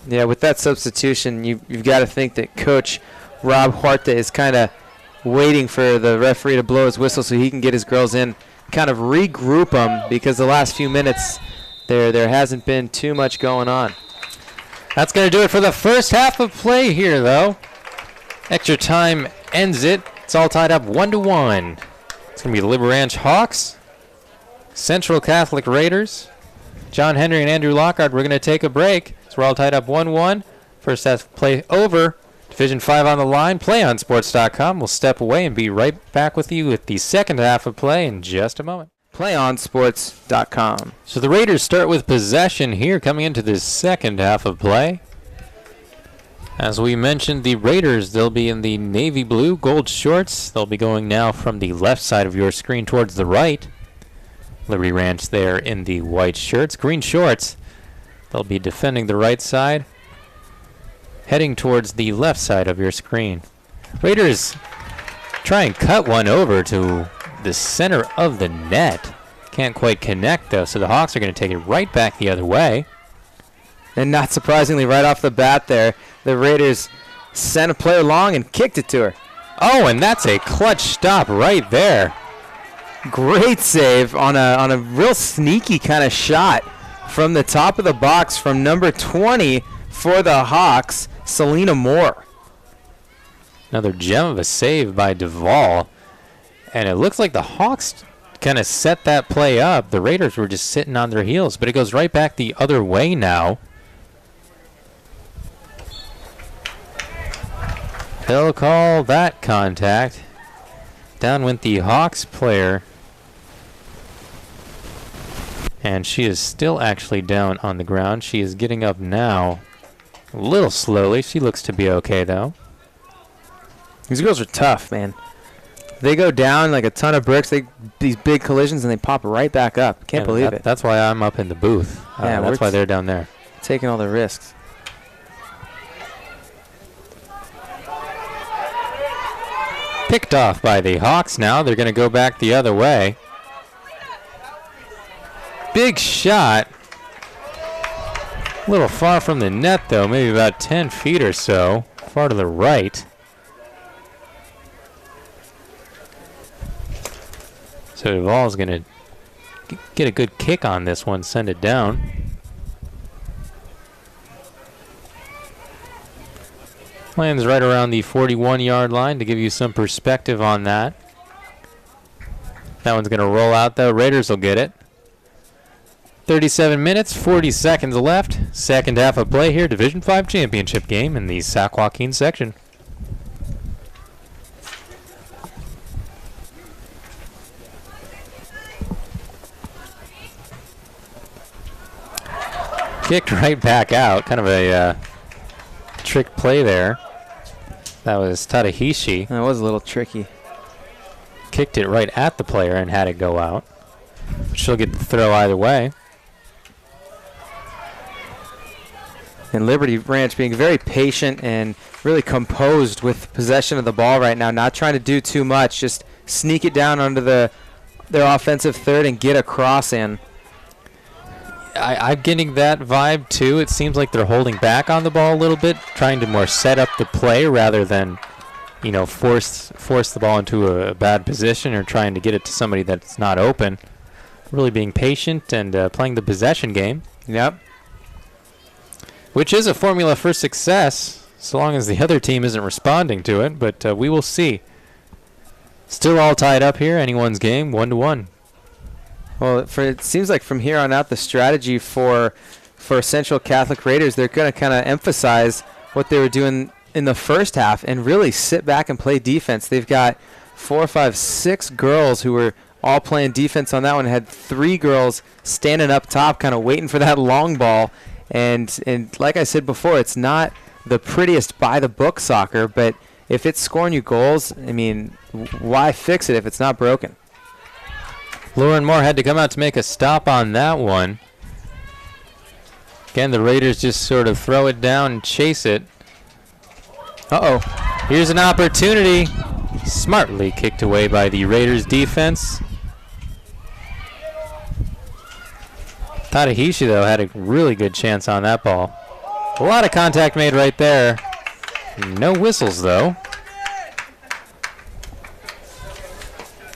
Yeah, with that substitution, you've got to think that Coach Rob Huerta is kind of waiting for the referee to blow his whistle so he can get his girls in, kind of regroup them, because the last few minutes there hasn't been too much going on. That's going to do it for the first half of play here, though. Extra time ends it. It's all tied up 1-1. It's going to be the Liberty Ranch Hawks, Central Catholic Raiders. John Henry and Andrew Lockhart, we're going to take a break. So we're all tied up 1-1. First half play over. Division 5 on the line. PlayOnSports.com. We'll step away and be right back with you with the second half of play in just a moment. PlayOnSports.com. So the Raiders start with possession here coming into this second half of play. As we mentioned, the Raiders, they'll be in the navy blue gold shorts. They'll be going now from the left side of your screen towards the right. Liberty Ranch there in the white shirts. Green shorts. They'll be defending the right side, heading towards the left side of your screen. Raiders try and cut one over to the center of the net. Can't quite connect, though, so the Hawks are going to take it right back the other way. And not surprisingly, right off the bat there, the Raiders sent a player long and kicked it to her. Oh, and that's a clutch stop right there. Great save on a real sneaky kind of shot from the top of the box from number 20 for the Hawks, Selena Moore. Another gem of a save by Duvall. And it looks like the Hawks kind of set that play up. The Raiders were just sitting on their heels, but it goes right back the other way now. They'll call that contact. Down went the Hawks player. And she is still actually down on the ground. She is getting up now a little slowly. She looks to be okay, though. These girls are tough, man. They go down like a ton of bricks. These big collisions, and they pop right back up. Can't believe it. That's why I'm up in the booth. Yeah, that's why they're down there. Taking all the risks. Picked off by the Hawks now. They're going to go back the other way. Big shot. A little far from the net, though. Maybe about 10 feet or so. Far to the right. So Duvall's going to get a good kick on this one, send it down. Lands right around the 41-yard line to give you some perspective on that. That one's going to roll out, though. Raiders will get it. 37 minutes, 40 seconds left. Second half of play here. Division 5 championship game in the Sac-Joaquin section. Kicked right back out. Kind of a trick play there. That was Tadahishi. That was a little tricky. Kicked it right at the player and had it go out. She'll get the throw either way. And Liberty Ranch being very patient and really composed with possession of the ball right now. Not trying to do too much. Just sneak it down onto their offensive third and get a cross in. I'm getting that vibe too. It seems like they're holding back on the ball a little bit, trying to more set up the play rather than, you know, force the ball into a bad position or trying to get it to somebody that's not open. Really being patient and playing the possession game. Yep. Which is a formula for success, so long as the other team isn't responding to it. But we will see. Still all tied up here. Anyone's game, 1-1. Well, it seems like from here on out, the strategy for Central Catholic Raiders, they're going to kind of emphasize what they were doing in the first half and really sit back and play defense. They've got 4, 5, 6 girls who were all playing defense on that one. Had 3 girls standing up top, kind of waiting for that long ball. And like I said before, it's not the prettiest by-the-book soccer, but if it's scoring you goals, I mean, why fix it if it's not broken? Lauren Moore had to come out to make a stop on that one. Again, the Raiders just sort of throw it down and chase it. Uh-oh. Here's an opportunity. Smartly kicked away by the Raiders defense. Tadahishi, though, had a really good chance on that ball. A lot of contact made right there. No whistles, though.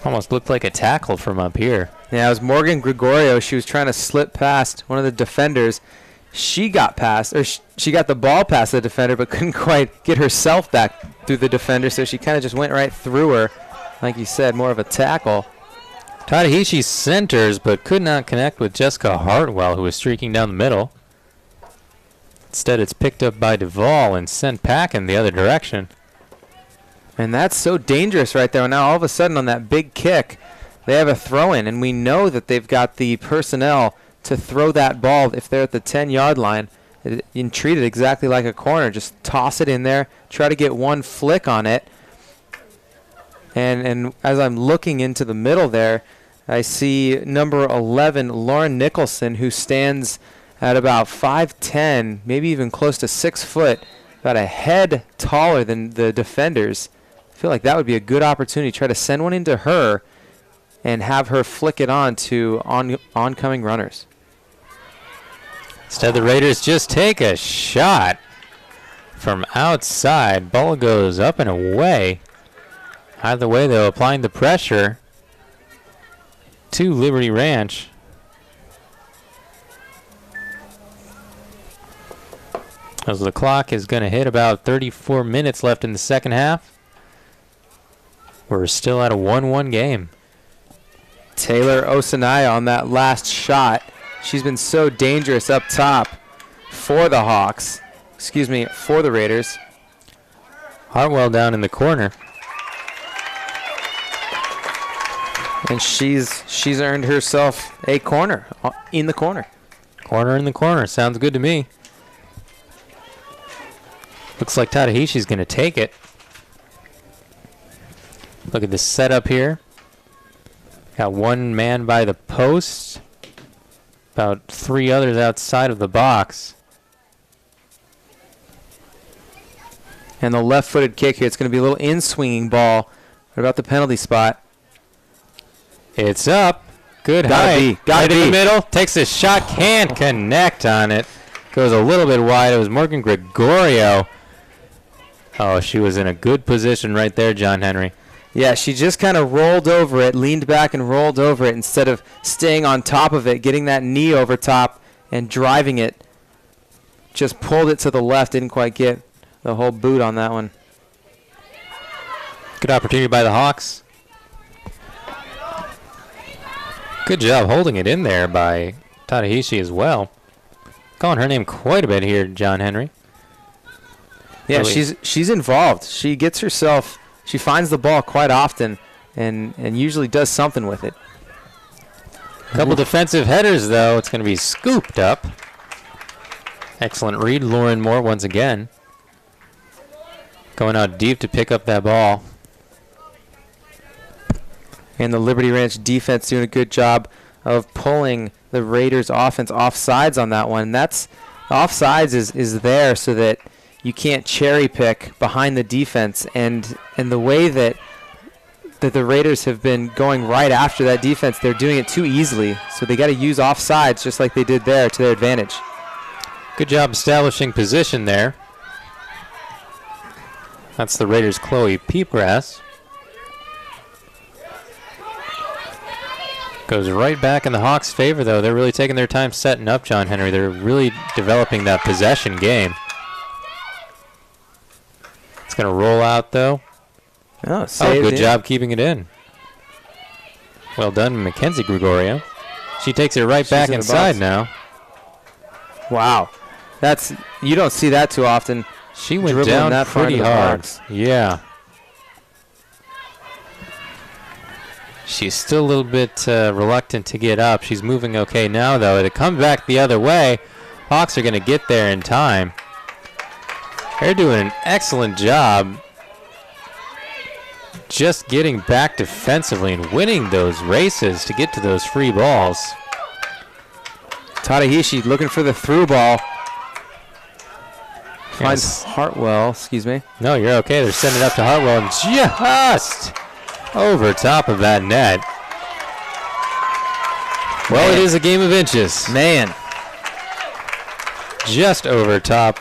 Almost looked like a tackle from up here. Yeah, it was Morgan Gregorio. She was trying to slip past one of the defenders. She got past, or she got the ball past the defender, but couldn't quite get herself back through the defender, so she kind of just went right through her. Like you said, more of a tackle. Tadahishi centers, but could not connect with Jessica Hartwell, who was streaking down the middle. Instead, it's picked up by Duvall and sent packing the other direction. And that's so dangerous right there. Now, all of a sudden, on that big kick, they have a throw-in, and we know that they've got the personnel to throw that ball if they're at the 10-yard line and treat it exactly like a corner. Just toss it in there, try to get one flick on it. And as I'm looking into the middle there, I see number 11, Lauren Nicholson, who stands at about 5'10", maybe even close to 6 foot, about a head taller than the defenders. I feel like that would be a good opportunity. Try to send one into her and have her flick it on to oncoming runners. Instead, the Raiders just take a shot from outside. Ball goes up and away. Either way, though, applying the pressure to Liberty Ranch. As the clock is going to hit about 34 minutes left in the second half. We're still at a 1-1 game. Taylor Osanaya on that last shot. She's been so dangerous up top for the Hawks. Excuse me, for the Raiders. Hartwell down in the corner. And she's earned herself a corner in the corner. Corner in the corner. Sounds good to me. Looks like Tadahishi's going to take it. Look at this setup here. Got one man by the post. About 3 others outside of the box. And the left-footed kick here. It's going to be a little in-swinging ball. What about the penalty spot? It's up. Good Gotta height. be. Gotta Right in be. the middle. Takes a shot. Can't connect on it. Goes a little bit wide. It was Morgan Gregorio. Oh, she was in a good position right there, John Henry. Yeah, she just kind of rolled over it, leaned back and rolled over it instead of staying on top of it, getting that knee over top and driving it. Just pulled it to the left, didn't quite get the whole boot on that one. Good opportunity by the Hawks. Good job holding it in there by Tadahishi as well. Calling her name quite a bit here, John Henry. Yeah, Really. she's involved. She gets herself, she finds the ball quite often and usually does something with it. Couple defensive headers, though. It's going to be scooped up. Excellent read. Lauren Moore once again. Going out deep to pick up that ball. And the Liberty Ranch defense doing a good job of pulling the Raiders offense offsides on that one. That's offsides is there so that you can't cherry pick behind the defense, and the way that the Raiders have been going right after that defense, they're doing it too easily. So they got to use offsides just like they did there to their advantage. Good job establishing position there. That's the Raiders' Chloe Peepgrass. Goes right back in the Hawks' favor, though. They're really taking their time setting up, John Henry. They're really developing that possession game. It's going to roll out, though. Oh, Good job keeping it in. Well done, Mackenzie Gregorio. She takes it right back in the inside box. now. Wow. You don't see that too often. She went Dribbling down that far pretty into the hard. box. Yeah. She's still a little bit reluctant to get up. She's moving okay now, though. To come back the other way, Hawks are going to get there in time. They're doing an excellent job just getting back defensively and winning those races to get to those free balls. Tadahishi looking for the through ball. Finds Yes. Hartwell, excuse me. No, you're okay. They're sending it up to Hartwell and just over top of that net. Well, it is a game of inches. Man. Just over top.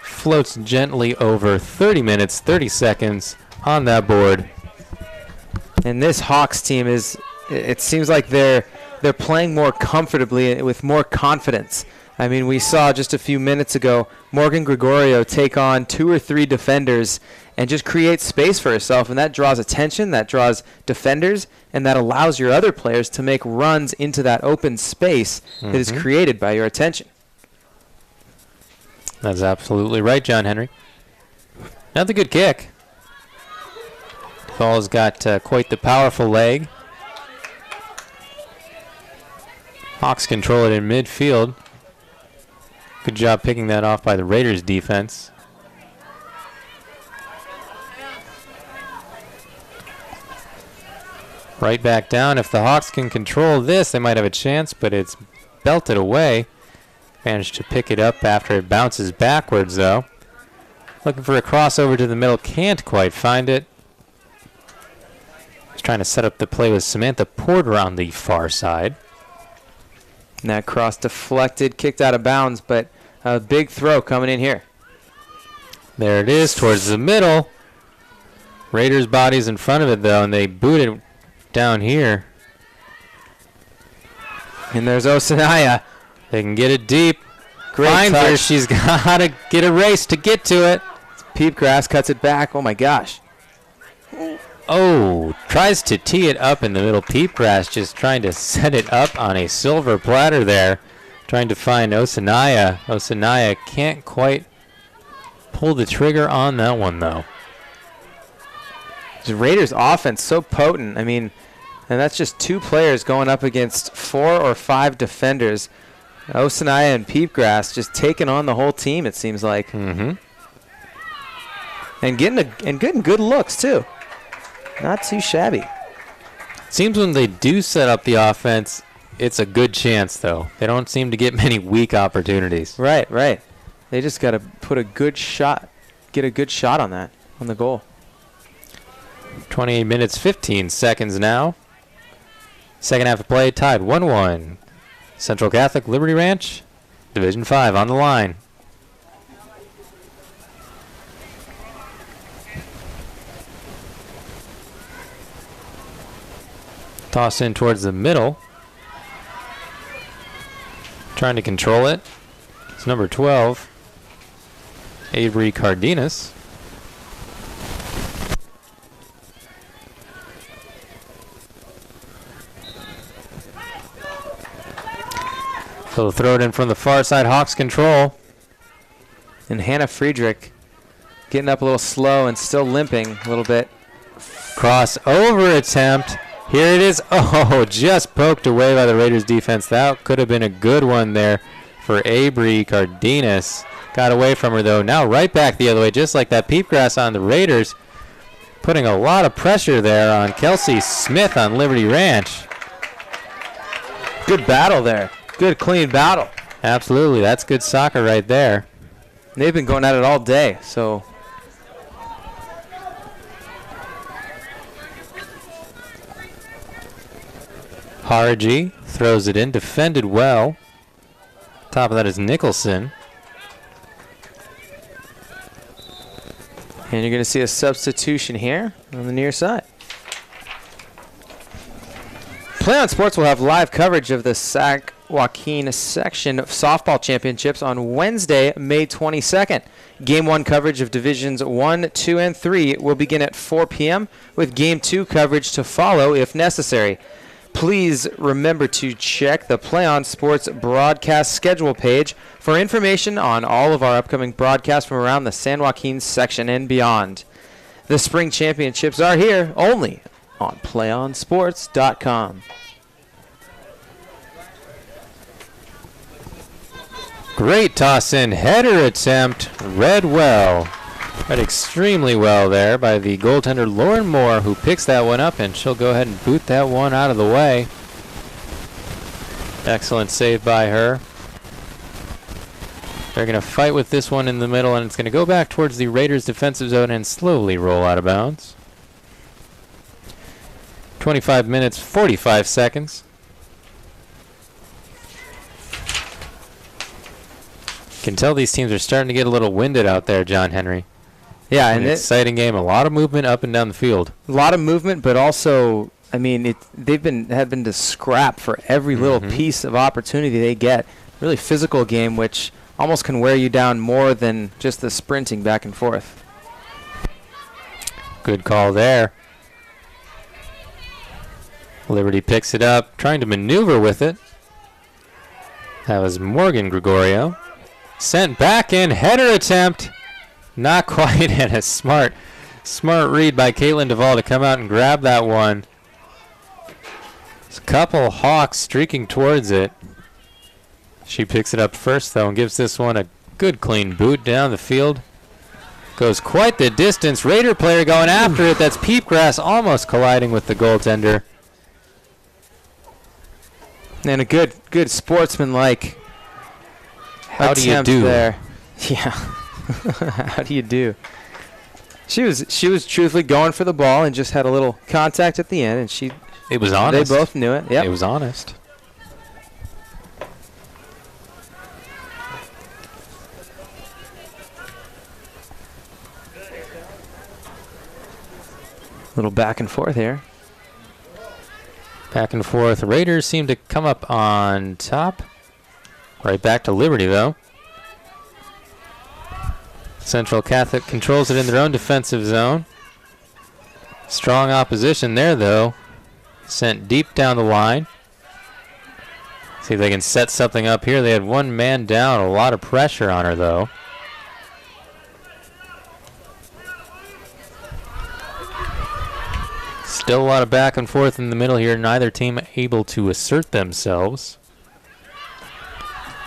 Floats gently over 30 minutes, 30 seconds on that board. And this Hawks team it seems like they're playing more comfortably with more confidence. I mean, we saw just a few minutes ago Morgan Gregorio take on 2 or 3 defenders and just create space for herself, and that draws attention, that draws defenders, and that allows your other players to make runs into that open space that is created by your attention. That's absolutely right, John Henry. Another good kick. Ball's got quite the powerful leg. Hawks control it in midfield. Good job picking that off by the Raiders defense. Right back down. If the Hawks can control this, they might have a chance, but it's belted away. Managed to pick it up after it bounces backwards, though. Looking for a crossover to the middle. Can't quite find it. Just trying to set up the play with Samantha Porter on the far side. And that cross deflected, kicked out of bounds, but a big throw coming in here. There it is towards the middle. Raiders' body's in front of it, though, and they boot it down here. And there's Osanaya. They can get it deep. Great Finds her. touch. She's got to get a race to get to it. Peepgrass cuts it back. Oh, my gosh. Oh, tries to tee it up in the middle. Peepgrass just trying to set it up on a silver platter there. Trying to find Osanaya. Osanaya can't quite pull the trigger on that one, though. The Raiders' offense so potent. I mean, And that's just 2 players going up against 4 or 5 defenders. Osanaya and Peepgrass just taking on the whole team, it seems like. Mm-hmm. And getting good looks, too. Not too shabby. Seems when they do set up the offense, it's a good chance, though. They don't seem to get many weak opportunities. Right. They just got to put a good shot, get a good shot on that, on the goal. 28 minutes, 15 seconds now. Second half of play, tied 1-1. Central Catholic, Liberty Ranch, Division 5 on the line. Toss in towards the middle. Trying to control it. It's number 12, Avery Cardenas. So throw it in from the far side. Hawks control. And Hannah Friedrich getting up a little slow and still limping a little bit. Crossover attempt. Here it is. Oh, just poked away by the Raiders defense. That could have been a good one there for Avery Cardenas. Got away from her, though. Now right back the other way, just like that. Peepgrass on the Raiders. Putting a lot of pressure there on Kelsey Smith on Liberty Ranch. Good battle there. Good, clean battle. Absolutely. That's good soccer right there. They've been going at it all day, so. Haraji throws it in. Defended well. Top of that is Nicholson. And you're going to see a substitution here on the near side. Play on Sports will have live coverage of the Sac-Joaquin section of softball championships on Wednesday, May 22nd. Game 1 coverage of Divisions 1, 2, and 3 will begin at 4 p.m. with Game 2 coverage to follow if necessary. Please remember to check the Play on Sports broadcast schedule page for information on all of our upcoming broadcasts from around the San Joaquin section and beyond. The spring championships are here only on playonsports.com. Great toss-in header attempt. Read well. Read extremely well there by the goaltender Lauren Moore, who picks that one up, and she'll go ahead and boot that one out of the way. Excellent save by her. They're going to fight with this one in the middle, and it's going to go back towards the Raiders' defensive zone and slowly roll out of bounds. 25 minutes, 45 seconds. Can tell these teams are starting to get a little winded out there, John Henry. Yeah, An exciting game. A lot of movement up and down the field. A lot of movement, but also, I mean, have been to scrap for every little piece of opportunity they get. Really physical game, which almost can wear you down more than just the sprinting back and forth. Good call there. Liberty picks it up, trying to maneuver with it. That was Morgan Gregorio. Sent back in, header attempt. Not quite, and a smart read by Caitlin Duvall to come out and grab that one. There's a couple Hawks streaking towards it. She picks it up first, though, and gives this one a good clean boot down the field. Goes quite the distance. Raider player going after it. That's Peepgrass almost colliding with the goaltender. And a good sportsman-like How do you attempt do there. Yeah. How do you do? She was truthfully going for the ball and just had a little contact at the end, and It was honest. They both knew it. Yep. It was honest. Little back and forth here. Back and forth. Raiders seem to come up on top. Right back to Liberty, though. Central Catholic controls it in their own defensive zone. Strong opposition there, though. Sent deep down the line. See if they can set something up here. They had one man down. A lot of pressure on her, though. Still a lot of back and forth in the middle here. Neither team able to assert themselves.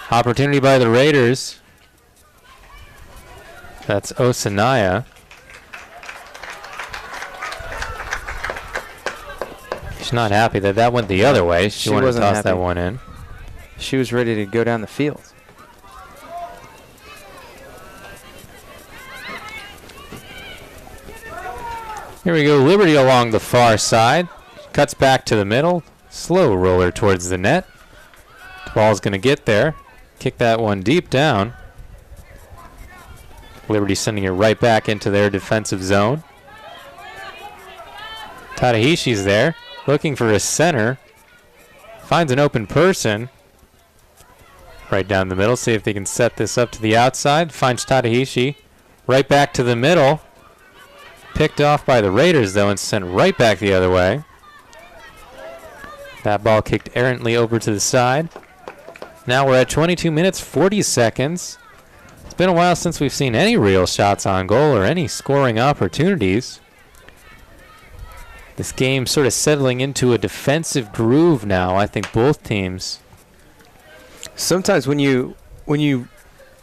Opportunity by the Raiders. That's Osanaya. She's not happy that that went the other way. She wanted to toss that one in. She was ready to go down the field. Here we go, Liberty along the far side. Cuts back to the middle. Slow roller towards the net. The ball's going to get there. Kick that one deep down. Liberty sending it right back into their defensive zone. Tadahishi's there, looking for a center. Finds an open person. Right down the middle, see if they can set this up to the outside. Finds Tadahishi. Right back to the middle. Picked off by the Raiders, though, and sent right back the other way. That ball kicked errantly over to the side. Now we're at 22 minutes, 40 seconds. It's been a while since we've seen any real shots on goal or any scoring opportunities. This game sort of settling into a defensive groove now, I think both teams. Sometimes when you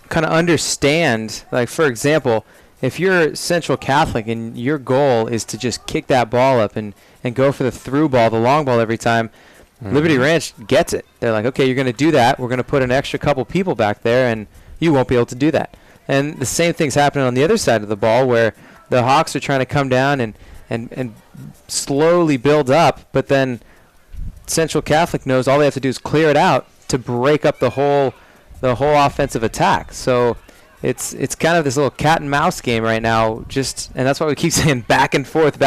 kind of understand, like for example, if you're Central Catholic and your goal is to just kick that ball up and go for the through ball, the long ball every time, Liberty Ranch gets it. They're like, okay, you're going to do that. We're going to put an extra couple people back there, and you won't be able to do that. And the same thing's happening on the other side of the ball where the Hawks are trying to come down and slowly build up, but then Central Catholic knows all they have to do is clear it out to break up the whole offensive attack. So it's kind of this little cat and mouse game right now, and that's why we keep saying back and forth,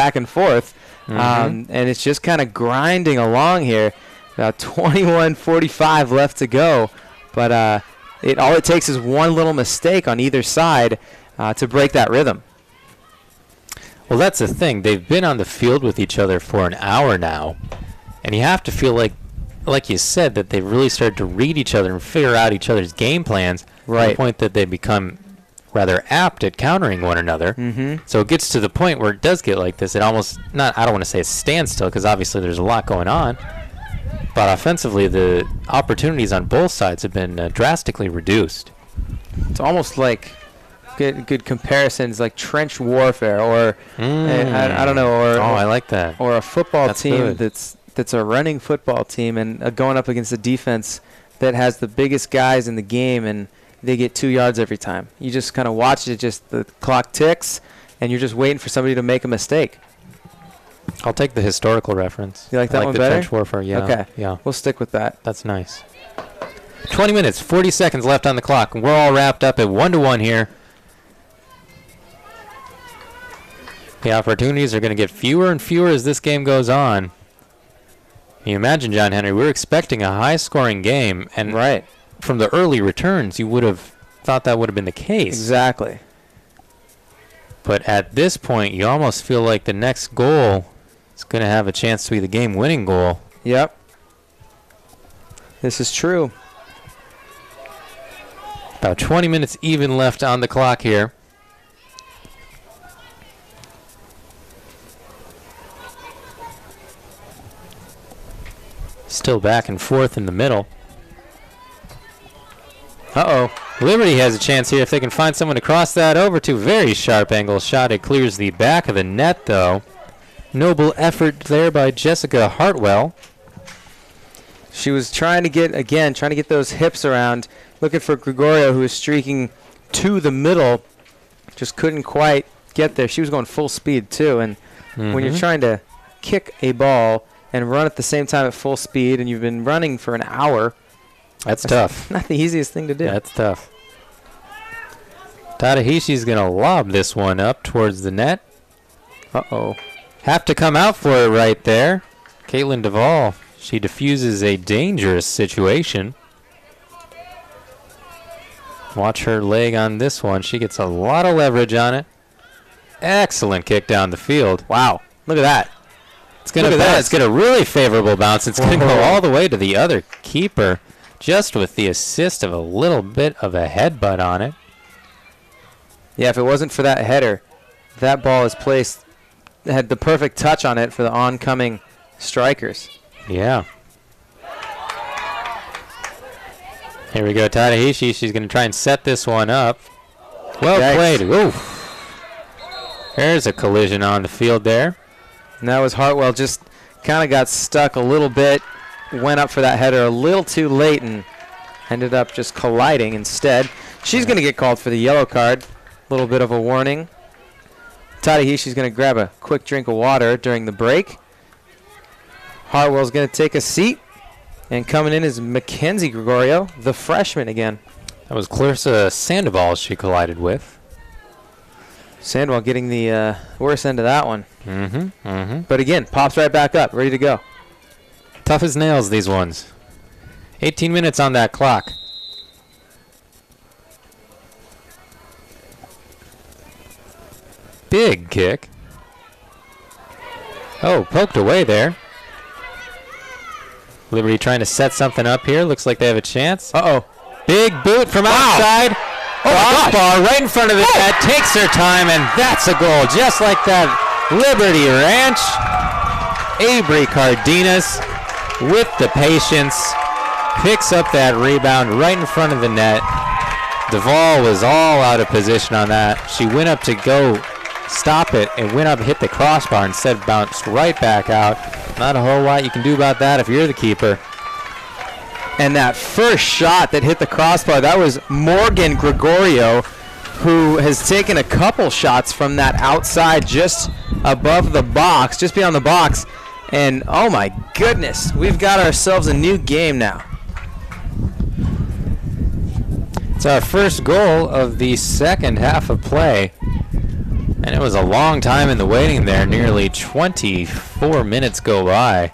and it's just kind of grinding along here. About 21:45 left to go, but all it takes is one little mistake on either side to break that rhythm. Well, that's the thing. They've been on the field with each other for an hour now, and you have to feel like you said, that they've really started to read each other and figure out each other's game plans to the point that they become rather apt at countering one another. So it gets to the point where it does get like this. It almost, I don't want to say a standstill because obviously there's a lot going on, but offensively the opportunities on both sides have been drastically reduced. It's almost like good comparisons like trench warfare or I don't know, or I like that, or a football team good. that's a running football team and going up against a defense that has the biggest guys in the game and they get 2 yards every time. You just kind of watch it, just the clock ticks and you're just waiting for somebody to make a mistake. I'll take the historical reference. You like that I like one the better? trench warfare, yeah. Okay, yeah. We'll stick with that. That's nice. 20 minutes, 40 seconds left on the clock, and we're all wrapped up at 1-1 here. The opportunities are going to get fewer and fewer as this game goes on. Can you imagine, John Henry, we were expecting a high-scoring game, and from the early returns, you would have thought that would have been the case. Exactly. But at this point, you almost feel like the next goal is going to have a chance to be the game-winning goal. Yep. This is true. About 20 minutes even left on the clock here. Still back and forth in the middle. Liberty has a chance here if they can find someone to cross that over to. Very sharp angle shot. It clears the back of the net, though. Noble effort there by Jessica Hartwell. She was trying to get those hips around, looking for Gregorio, who was streaking to the middle. Just couldn't quite get there. She was going full speed, too. And when you're trying to kick a ball and run at the same time at full speed, and you've been running for an hour, that's tough. Not the easiest thing to do. That's tough. Tadahishi's going to lob this one up towards the net. Have to come out for it right there. Caitlin Duvall, she diffuses a dangerous situation. Watch her leg on this one. She gets a lot of leverage on it. Excellent kick down the field. Wow. Look at that. It's going to get a really favorable bounce. It's going to go all the way to the other keeper, just with the assist of a little bit of a headbutt on it. Yeah, if it wasn't for that header, that ball is placed had the perfect touch on it for the oncoming strikers. Yeah. Here we go, Tadahashi. She's going to try and set this one up. Well played. Ooh. There's a collision on the field there. And that was Hartwell, just kind of got stuck a little bit, went up for that header a little too late and ended up just colliding instead. She's going to get called for the yellow card. A little bit of a warning. Tadahashi's going to grab a quick drink of water during the break. Hartwell's going to take a seat. And coming in is Mackenzie Gregorio, the freshman again. That was Clarissa Sandoval she collided with. Sandoval getting the worst end of that one. But again, pops right back up, ready to go. Tough as nails, these ones. 18 minutes on that clock. Big kick. Oh, poked away there. Liberty trying to set something up here. Looks like they have a chance. Uh-oh. Big boot from outside. Crossbar right in front of the net. Takes her time, and that's a goal. Just like that. Liberty Ranch. Avery Cardenas with the patience. Picks up that rebound right in front of the net. Duvall was all out of position on that. She went up to go stop it and went up and hit the crossbar, instead bounced right back out. Not a whole lot you can do about that if you're the keeper. And that first shot that hit the crossbar, that was Morgan Gregorio, who has taken a couple shots from that outside just above the box, just beyond the box. And oh my goodness, we've got ourselves a new game now. It's our first goal of the second half of play. And it was a long time in the waiting there. Nearly 24 minutes go by.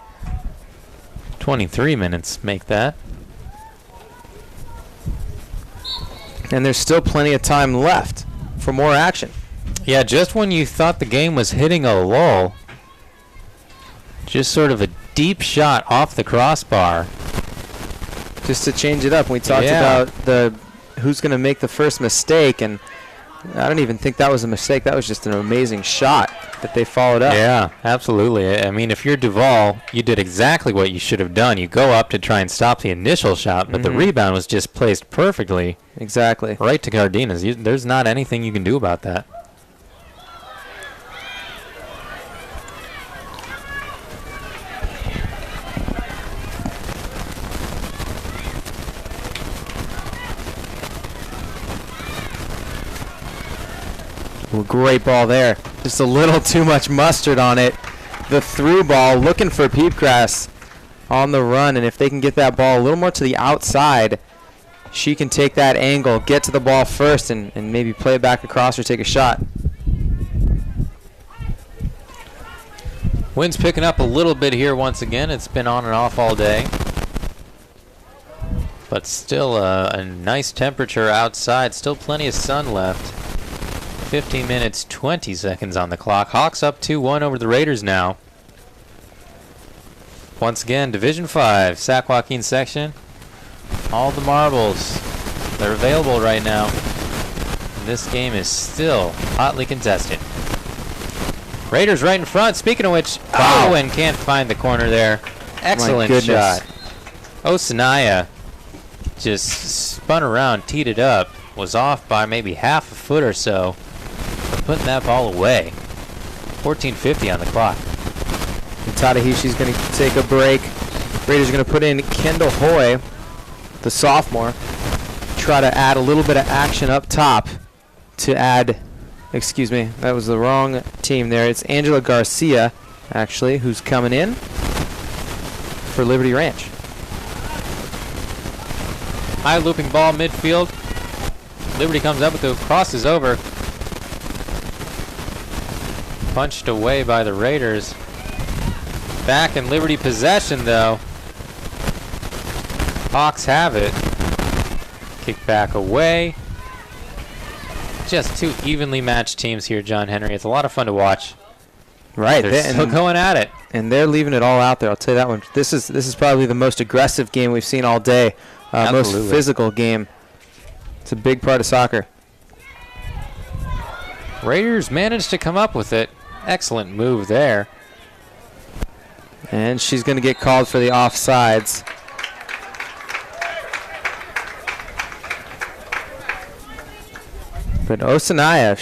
23 minutes make that. And there's still plenty of time left for more action. Yeah, just when you thought the game was hitting a lull, just sort of a deep shot off the crossbar. Just to change it up. We talked about the who's going to make the first mistake, and I don't even think that was a mistake. That was just an amazing shot that they followed up. Yeah, absolutely. I mean, if you're Duvall, you did exactly what you should have done. You go up to try and stop the initial shot, but the rebound was just placed perfectly. Exactly. Right to Cardenas. There's not anything you can do about that. Well, great ball there. Just a little too much mustard on it. The through ball, looking for Peepgrass on the run, and if they can get that ball a little more to the outside, she can take that angle, get to the ball first, and maybe play it back across or take a shot. Wind's picking up a little bit here once again. It's been on and off all day. But still a nice temperature outside. Still plenty of sun left. 15 minutes, 20 seconds on the clock. Hawks up 2-1 over the Raiders now. Once again, Division 5, Sac-Joaquin section. All the marbles, they're available right now. And this game is still hotly contested. Raiders right in front. Speaking of which, Bowen can't find the corner there. Excellent shot. Osanaya just spun around, teed it up, was off by maybe half a foot or so. Putting that ball away. 14:50 on the clock. And Tadahashi's going to take a break. Raiders are going to put in Kendall Hoy, the sophomore. Try to add a little bit of action up top to add, excuse me, that was the wrong team there. It's Angela Garcia, actually, who's coming in for Liberty Ranch. High looping ball midfield. Liberty comes up with it, crosses over. Punched away by the Raiders. Back in Liberty possession, though. Hawks have it. Kick back away. Just two evenly matched teams here, John Henry. It's a lot of fun to watch. Right, they're still going at it, and they're leaving it all out there. I'll tell you that one. This is probably the most aggressive game we've seen all day. Most physical game. It's a big part of soccer. Raiders managed to come up with it. Excellent move there. And she's going to get called for the offsides. But Osanaya,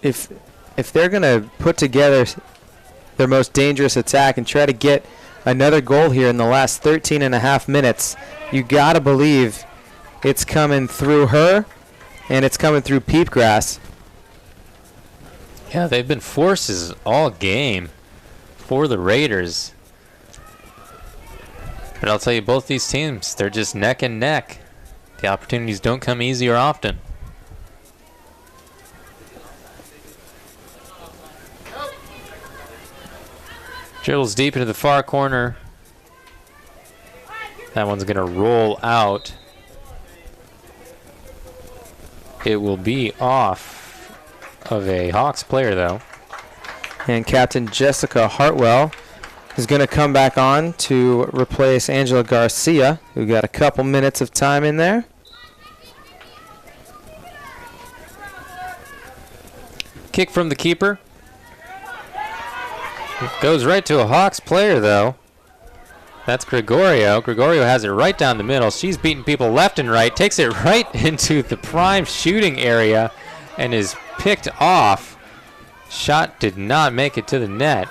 if they're going to put together their most dangerous attack and try to get another goal here in the last 13 and a half minutes, you got to believe it's coming through her and it's coming through Peepgrass. Yeah, they've been forces all game for the Raiders. But I'll tell you, both these teams, they're just neck and neck. The opportunities don't come easy or often. Dribbles deep into the far corner. That one's going to roll out. It will be off of a Hawks player, though. And Captain Jessica Hartwell is going to come back on to replace Angela Garcia, who got a couple minutes of time in there. Kick from the keeper. It goes right to a Hawks player, though. That's Gregorio. Gregorio has it right down the middle. She's beating people left and right, takes it right into the prime shooting area, and is picked off. Shot did not make it to the net.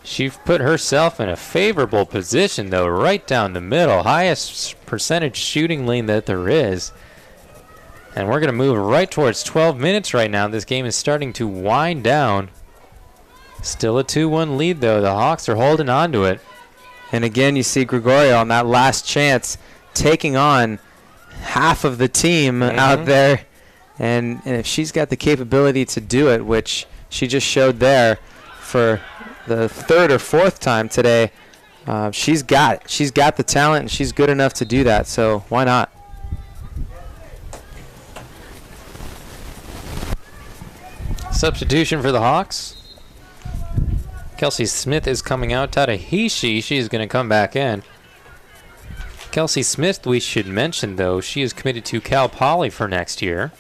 She put herself in a favorable position, though, right down the middle. Highest percentage shooting lane that there is. And we're going to move right towards 12 minutes right now. This game is starting to wind down. Still a 2-1 lead, though. The Hawks are holding on to it. And again, you see Gregorio on that last chance taking on half of the team out there. And if she's got the capability to do it, which she just showed there for the third or fourth time today, she's got it. She's got the talent, and she's good enough to do that, so why not? Substitution for the Hawks. Kelsey Smith is coming out. Tadahishi, she's going to come back in. Kelsey Smith, we should mention, though, she is committed to Cal Poly for next year.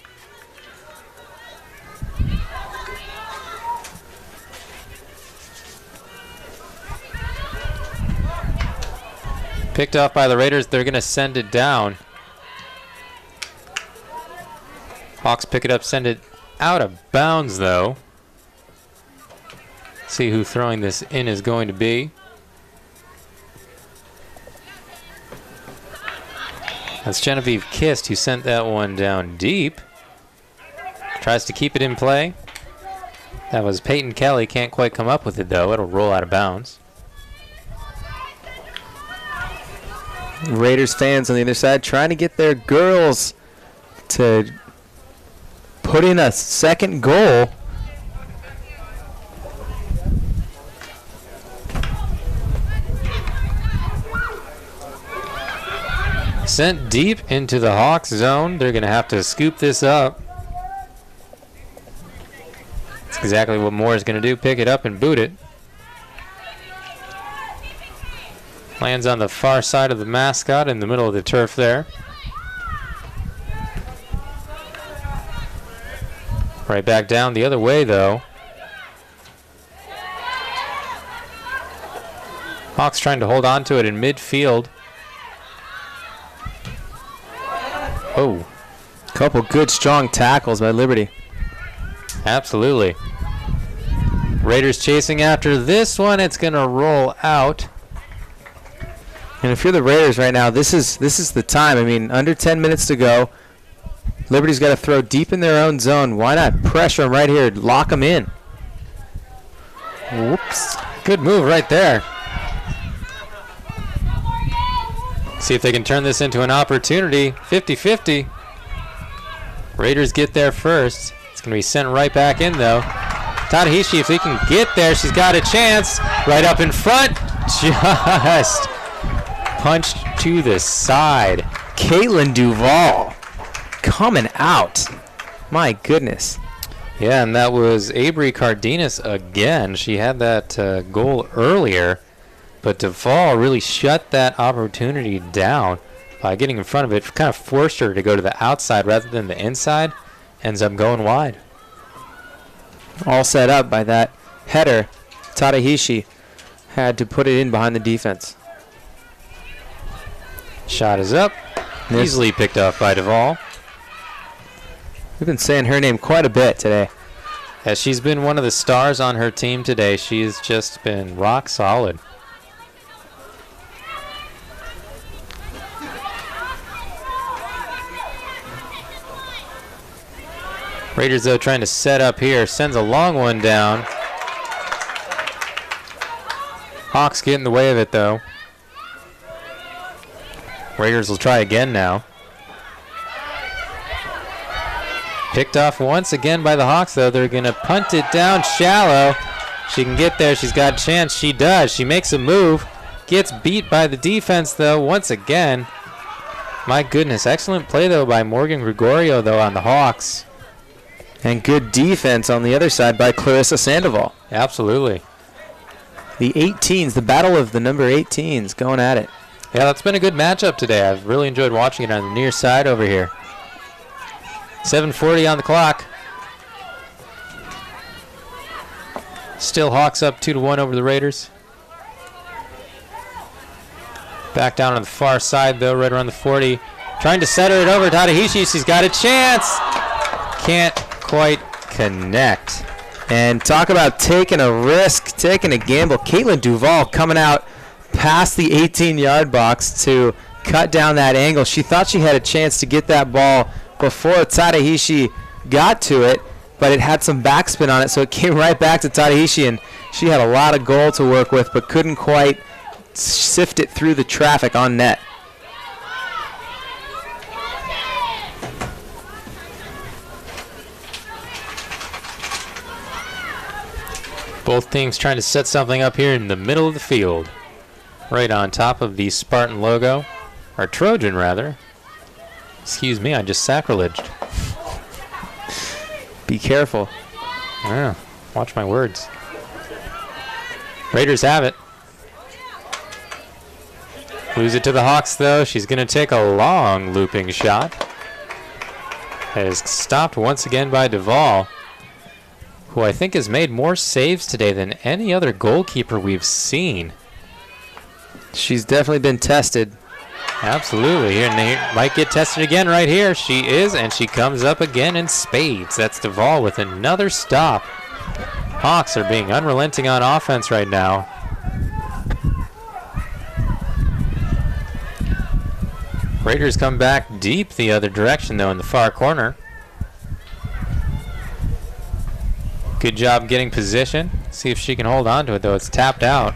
Picked off by the Raiders. They're going to send it down. Hawks pick it up, send it out of bounds, though. See who throwing this in is going to be. That's Genevieve Kist who sent that one down deep. Tries to keep it in play. That was Peyton Kelly. Can't quite come up with it, though. It'll roll out of bounds. Raiders fans on the other side trying to get their girls to put in a second goal. Sent deep into the Hawks zone. They're going to have to scoop this up. That's exactly what Moore is going to do. Pick it up and boot it. Lands on the far side of the mascot in the middle of the turf there. Right back down the other way, though. Hawks trying to hold on to it in midfield. Oh. Couple good, strong tackles by Liberty. Absolutely. Raiders chasing after this one. It's going to roll out. And if you're the Raiders right now, this is the time. I mean, under 10 minutes to go. Liberty's got to throw deep in their own zone. Why not pressure them right here? Lock them in. Whoops. Good move right there. See if they can turn this into an opportunity. 50-50. Raiders get there first. It's going to be sent right back in, though. Tadahishi, if he can get there, she's got a chance. Right up in front. Just punched to the side. Caitlin Duvall coming out. My goodness. Yeah, and that was Avery Cardenas again. She had that goal earlier, but Duvall really shut that opportunity down by getting in front of it. Kind of forced her to go to the outside rather than the inside. Ends up going wide. all set up by that header. Tadahishi had to put it in behind the defense. Shot is up. Easily picked off by Duvall. We've been saying her name quite a bit today. As she's been one of the stars on her team today, she's just been rock solid. Raiders, though, trying to set up here. Sends a long one down. Hawks get in the way of it, though. Raiders will try again now. Picked off once again by the Hawks, though. They're going to punt it down shallow. She can get there. She's got a chance. She does. She makes a move. Gets beat by the defense, though, once again. My goodness. Excellent play, though, by Morgan Gregorio, though, on the Hawks. And good defense on the other side by Clarissa Sandoval. Absolutely. The 18s, the battle of the number 18s going at it. Yeah, that's been a good matchup today. I've really enjoyed watching it on the near side over here. 7:40 on the clock. Still Hawks up 2-1 over the Raiders. Back down on the far side, though, right around the 40. Trying to set her it over. Tadahishi, she's got a chance. Can't quite connect. And talk about taking a risk, taking a gamble. Caitlin Duvall coming out past the 18-yard box to cut down that angle. She thought she had a chance to get that ball before Tadahishi got to it, but it had some backspin on it, so it came right back to Tadahishi, and she had a lot of goal to work with, but couldn't quite sift it through the traffic on net. Both teams trying to set something up here in the middle of the field. Right on top of the Spartan logo. Or Trojan, rather. Excuse me, I just sacrileged. Be careful. Yeah, watch my words. Raiders have it. Lose it to the Hawks, though. She's going to take a long looping shot. It is stopped once again by Duvall, who I think has made more saves today than any other goalkeeper we've seen. She's definitely been tested. Absolutely. And they might get tested again right here. She is, and she comes up again in spades. That's Duvall with another stop. Hawks are being unrelenting on offense right now. Raiders come back deep the other direction, though, in the far corner. Good job getting position. See if she can hold on to it, though. It's tapped out.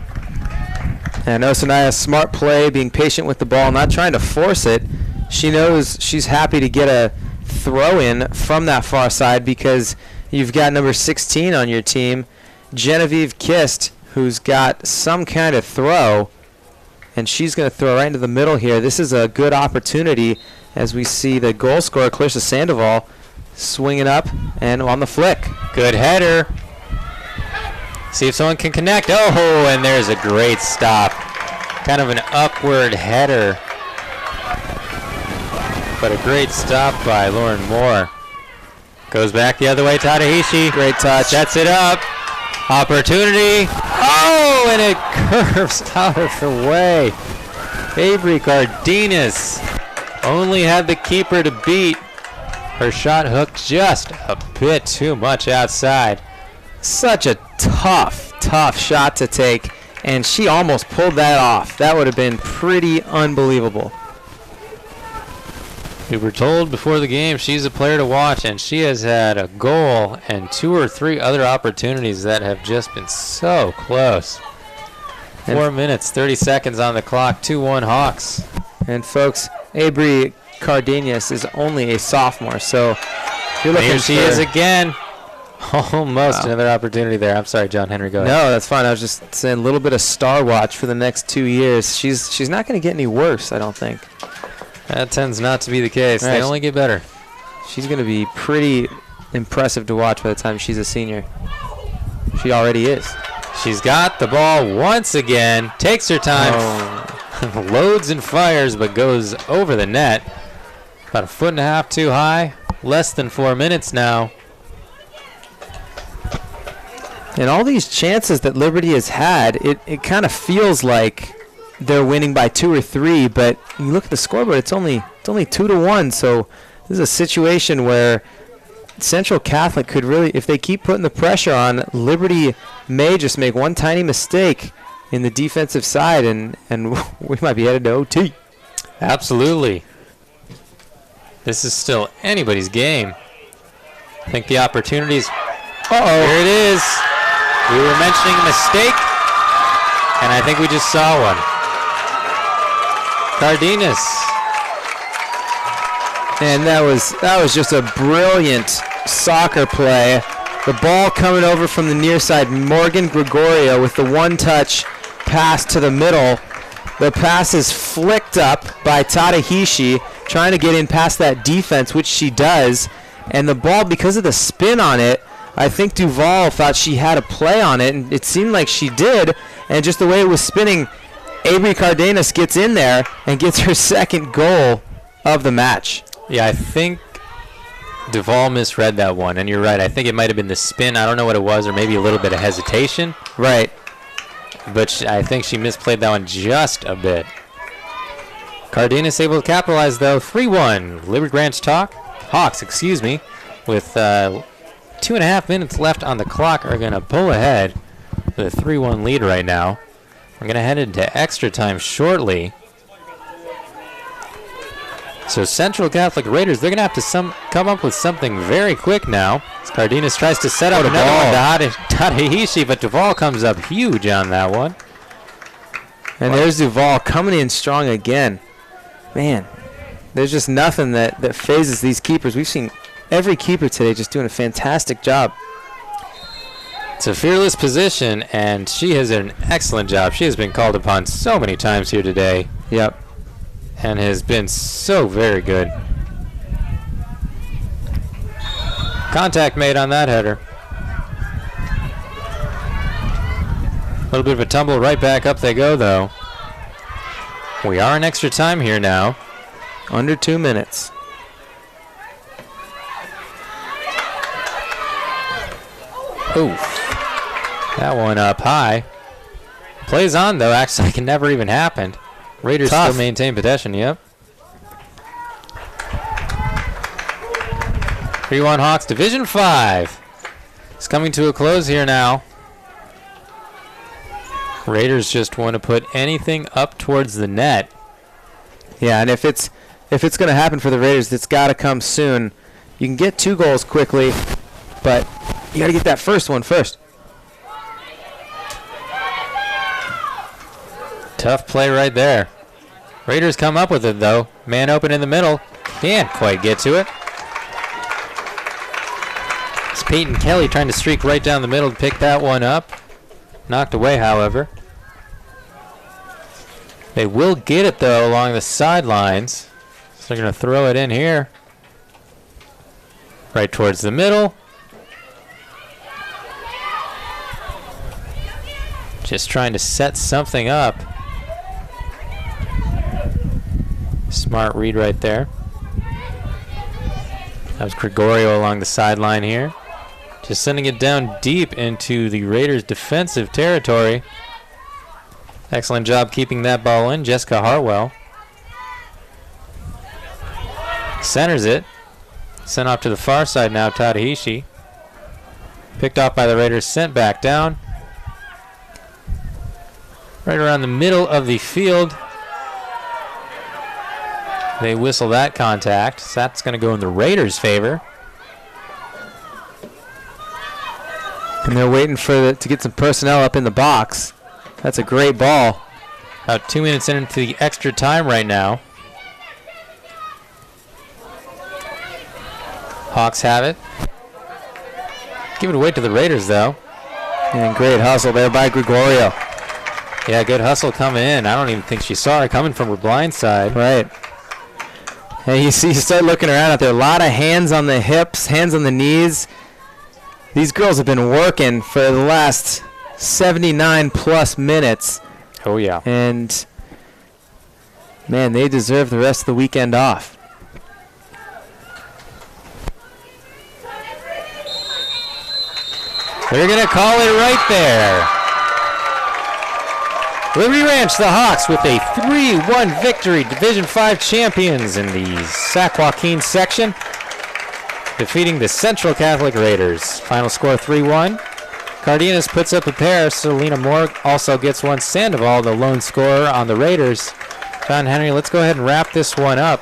And Osanaya's smart play, being patient with the ball, not trying to force it. She knows she's happy to get a throw in from that far side because you've got number 16 on your team, Genevieve Kist, who's got some kind of throw, and she's going to throw right into the middle here. This is a good opportunity as we see the goal scorer, Clarissa Sandoval, swinging up and on the flick. Good header. See if someone can connect. Oh, and there's a great stop. Kind of an upward header. But a great stop by Lauren Moore. Goes back the other way, Tadahishi. Great touch. Sets it up. Opportunity. Oh, and it curves out of the way. Avery Cardenas only had the keeper to beat. Her shot hooked just a bit too much outside. Such a tough shot to take, and she almost pulled that off. That would have been pretty unbelievable. We were told before the game she's a player to watch, and she has had a goal and 2 or 3 other opportunities that have just been so close. 4 minutes, 30 seconds on the clock, 2-1 Hawks. And folks, Avery Cardenas is only a sophomore, so if you're looking Here she for is again. Almost another opportunity there. I'm sorry, John Henry, go ahead. No, that's fine. I was just saying a little bit of star watch for the next 2 years. She's not going to get any worse, I don't think. That tends not to be the case. Right. They only get better. She's going to be pretty impressive to watch by the time she's a senior. She already is. She's got the ball once again. Takes her time. Oh. Loads and fires, but goes over the net. About 1.5 feet too high. Less than 4 minutes now. And all these chances that Liberty has had, it kind of feels like they're winning by 2 or 3, but you look at the scoreboard, it's only 2-1. So this is a situation where Central Catholic could really, if they keep putting the pressure on, Liberty may just make one tiny mistake in the defensive side, and we might be headed to OT. Absolutely. This is still anybody's game. I think the opportunities. Uh-oh. Here it is. We were mentioning a mistake, and I think we just saw one. Cardenas. And that was just a brilliant soccer play. The ball coming over from the near side. Morgan Gregorio with the one-touch pass to the middle. The pass is flicked up by Tadahishi, trying to get in past that defense, which she does. And the ball, because of the spin on it, I think Duval thought she had a play on it, and it seemed like she did. And just the way it was spinning, Avery Cardenas gets in there and gets her second goal of the match. Yeah, I think Duval misread that one, and you're right. I think it might have been the spin. I don't know what it was, or maybe a little bit of hesitation. Right. But I think she misplayed that one just a bit. Cardenas able to capitalize, though. 3-1. Liberty Branch Hawks, with 2.5 minutes left on the clock, are going to pull ahead with a 3-1 lead right now. We're going to head into extra time shortly. So Central Catholic Raiders, they're going to have to come up with something very quick now. As Cardenas tries to set up another one to Tadahishi, but Duval comes up huge on that one. And there's Duval coming in strong again. Man, there's just nothing that phases these keepers. We've seen every keeper today just doing a fantastic job. It's a fearless position, and she has done an excellent job. She has been called upon so many times here today. Yep. And has been so very good. Contact made on that header. A little bit of a tumble, right back up they go, though. We are in extra time here now. Under 2 minutes. Oof. That one up high. Plays on, though. Actually, it can never even happen. Raiders still maintain possession, yep. 3-1 Hawks, Division 5. It's coming to a close here now. Raiders just want to put anything up towards the net. Yeah, and if it's going to happen for the Raiders, it's got to come soon. You can get 2 goals quickly, but you got to get that first one first. Tough play right there. Raiders come up with it, though. Man open in the middle. Can't quite get to it. It's Peyton Kelly trying to streak right down the middle to pick that one up. Knocked away, however. They will get it, though, along the sidelines. So they're going to throw it in here. Right towards the middle. Just trying to set something up. Smart read right there. That was Gregorio along the sideline here. Just sending it down deep into the Raiders' defensive territory. Excellent job keeping that ball in, Jessica Harwell. Centers it. Sent off to the far side now, Tadahishi. Picked off by the Raiders, sent back down. Right around the middle of the field. They whistle that contact. So that's going to go in the Raiders' favor. And they're waiting to get some personnel up in the box. That's a great ball. About 2 minutes into the extra time right now. Hawks have it. Give it away to the Raiders, though. And great hustle there by Gregorio. Yeah, good hustle coming in. I don't even think she saw her coming from her blind side. Right. And you start looking around out there. A lot of hands on the hips, hands on the knees. These girls have been working for the last 79-plus minutes. Oh, yeah. And, man, they deserve the rest of the weekend off. They're going to call it right there. Liberty Ranch, the Hawks, with a 3-1 victory. Division V champions in the Sac-Joaquin section, defeating the Central Catholic Raiders. Final score 3-1. Cardenas puts up a pair. Selena Moore also gets one. Sandoval, the lone scorer on the Raiders. John Henry, let's go ahead and wrap this one up.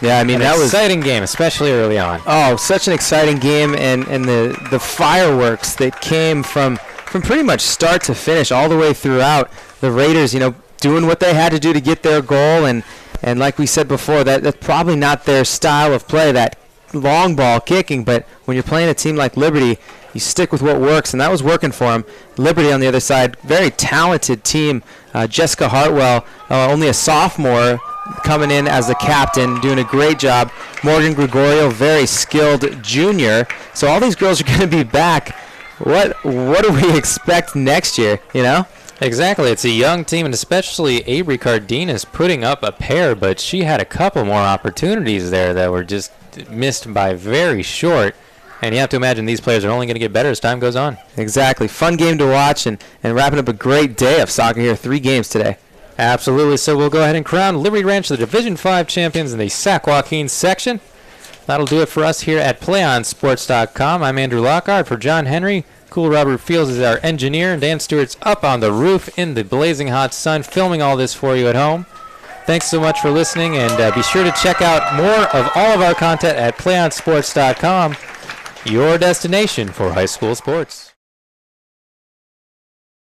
Yeah, I mean, that was an exciting game, especially early on. Oh, such an exciting game, and the fireworks that came from pretty much start to finish all the way throughout. The Raiders, doing what they had to do to get their goal, and like we said before, that's probably not their style of play, that long ball kicking, but when you're playing a team like Liberty, you stick with what works, and that was working for them. Liberty on the other side, very talented team. Jessica Hartwell, only a sophomore, coming in as the captain, doing a great job. Morgan Gregorio, very skilled junior. So all these girls are going to be back. What do we expect next year, Exactly. It's a young team, and especially Avery Cardenas putting up a pair, but she had a couple more opportunities there that were just missed by very short. And you have to imagine these players are only going to get better as time goes on. Exactly. Fun game to watch, and wrapping up a great day of soccer here. 3 games today. Absolutely. So we'll go ahead and crown Liberty Ranch the Division V champions in the Sac-Joaquin section. That'll do it for us here at PlayOnSports.com. I'm Andrew Lockhart. For John Henry, Cool Robert Fields is our engineer, and Dan Stewart's up on the roof in the blazing hot sun filming all this for you at home. Thanks so much for listening, and be sure to check out more of all of our content at PlayOnSports.com, your destination for high school sports.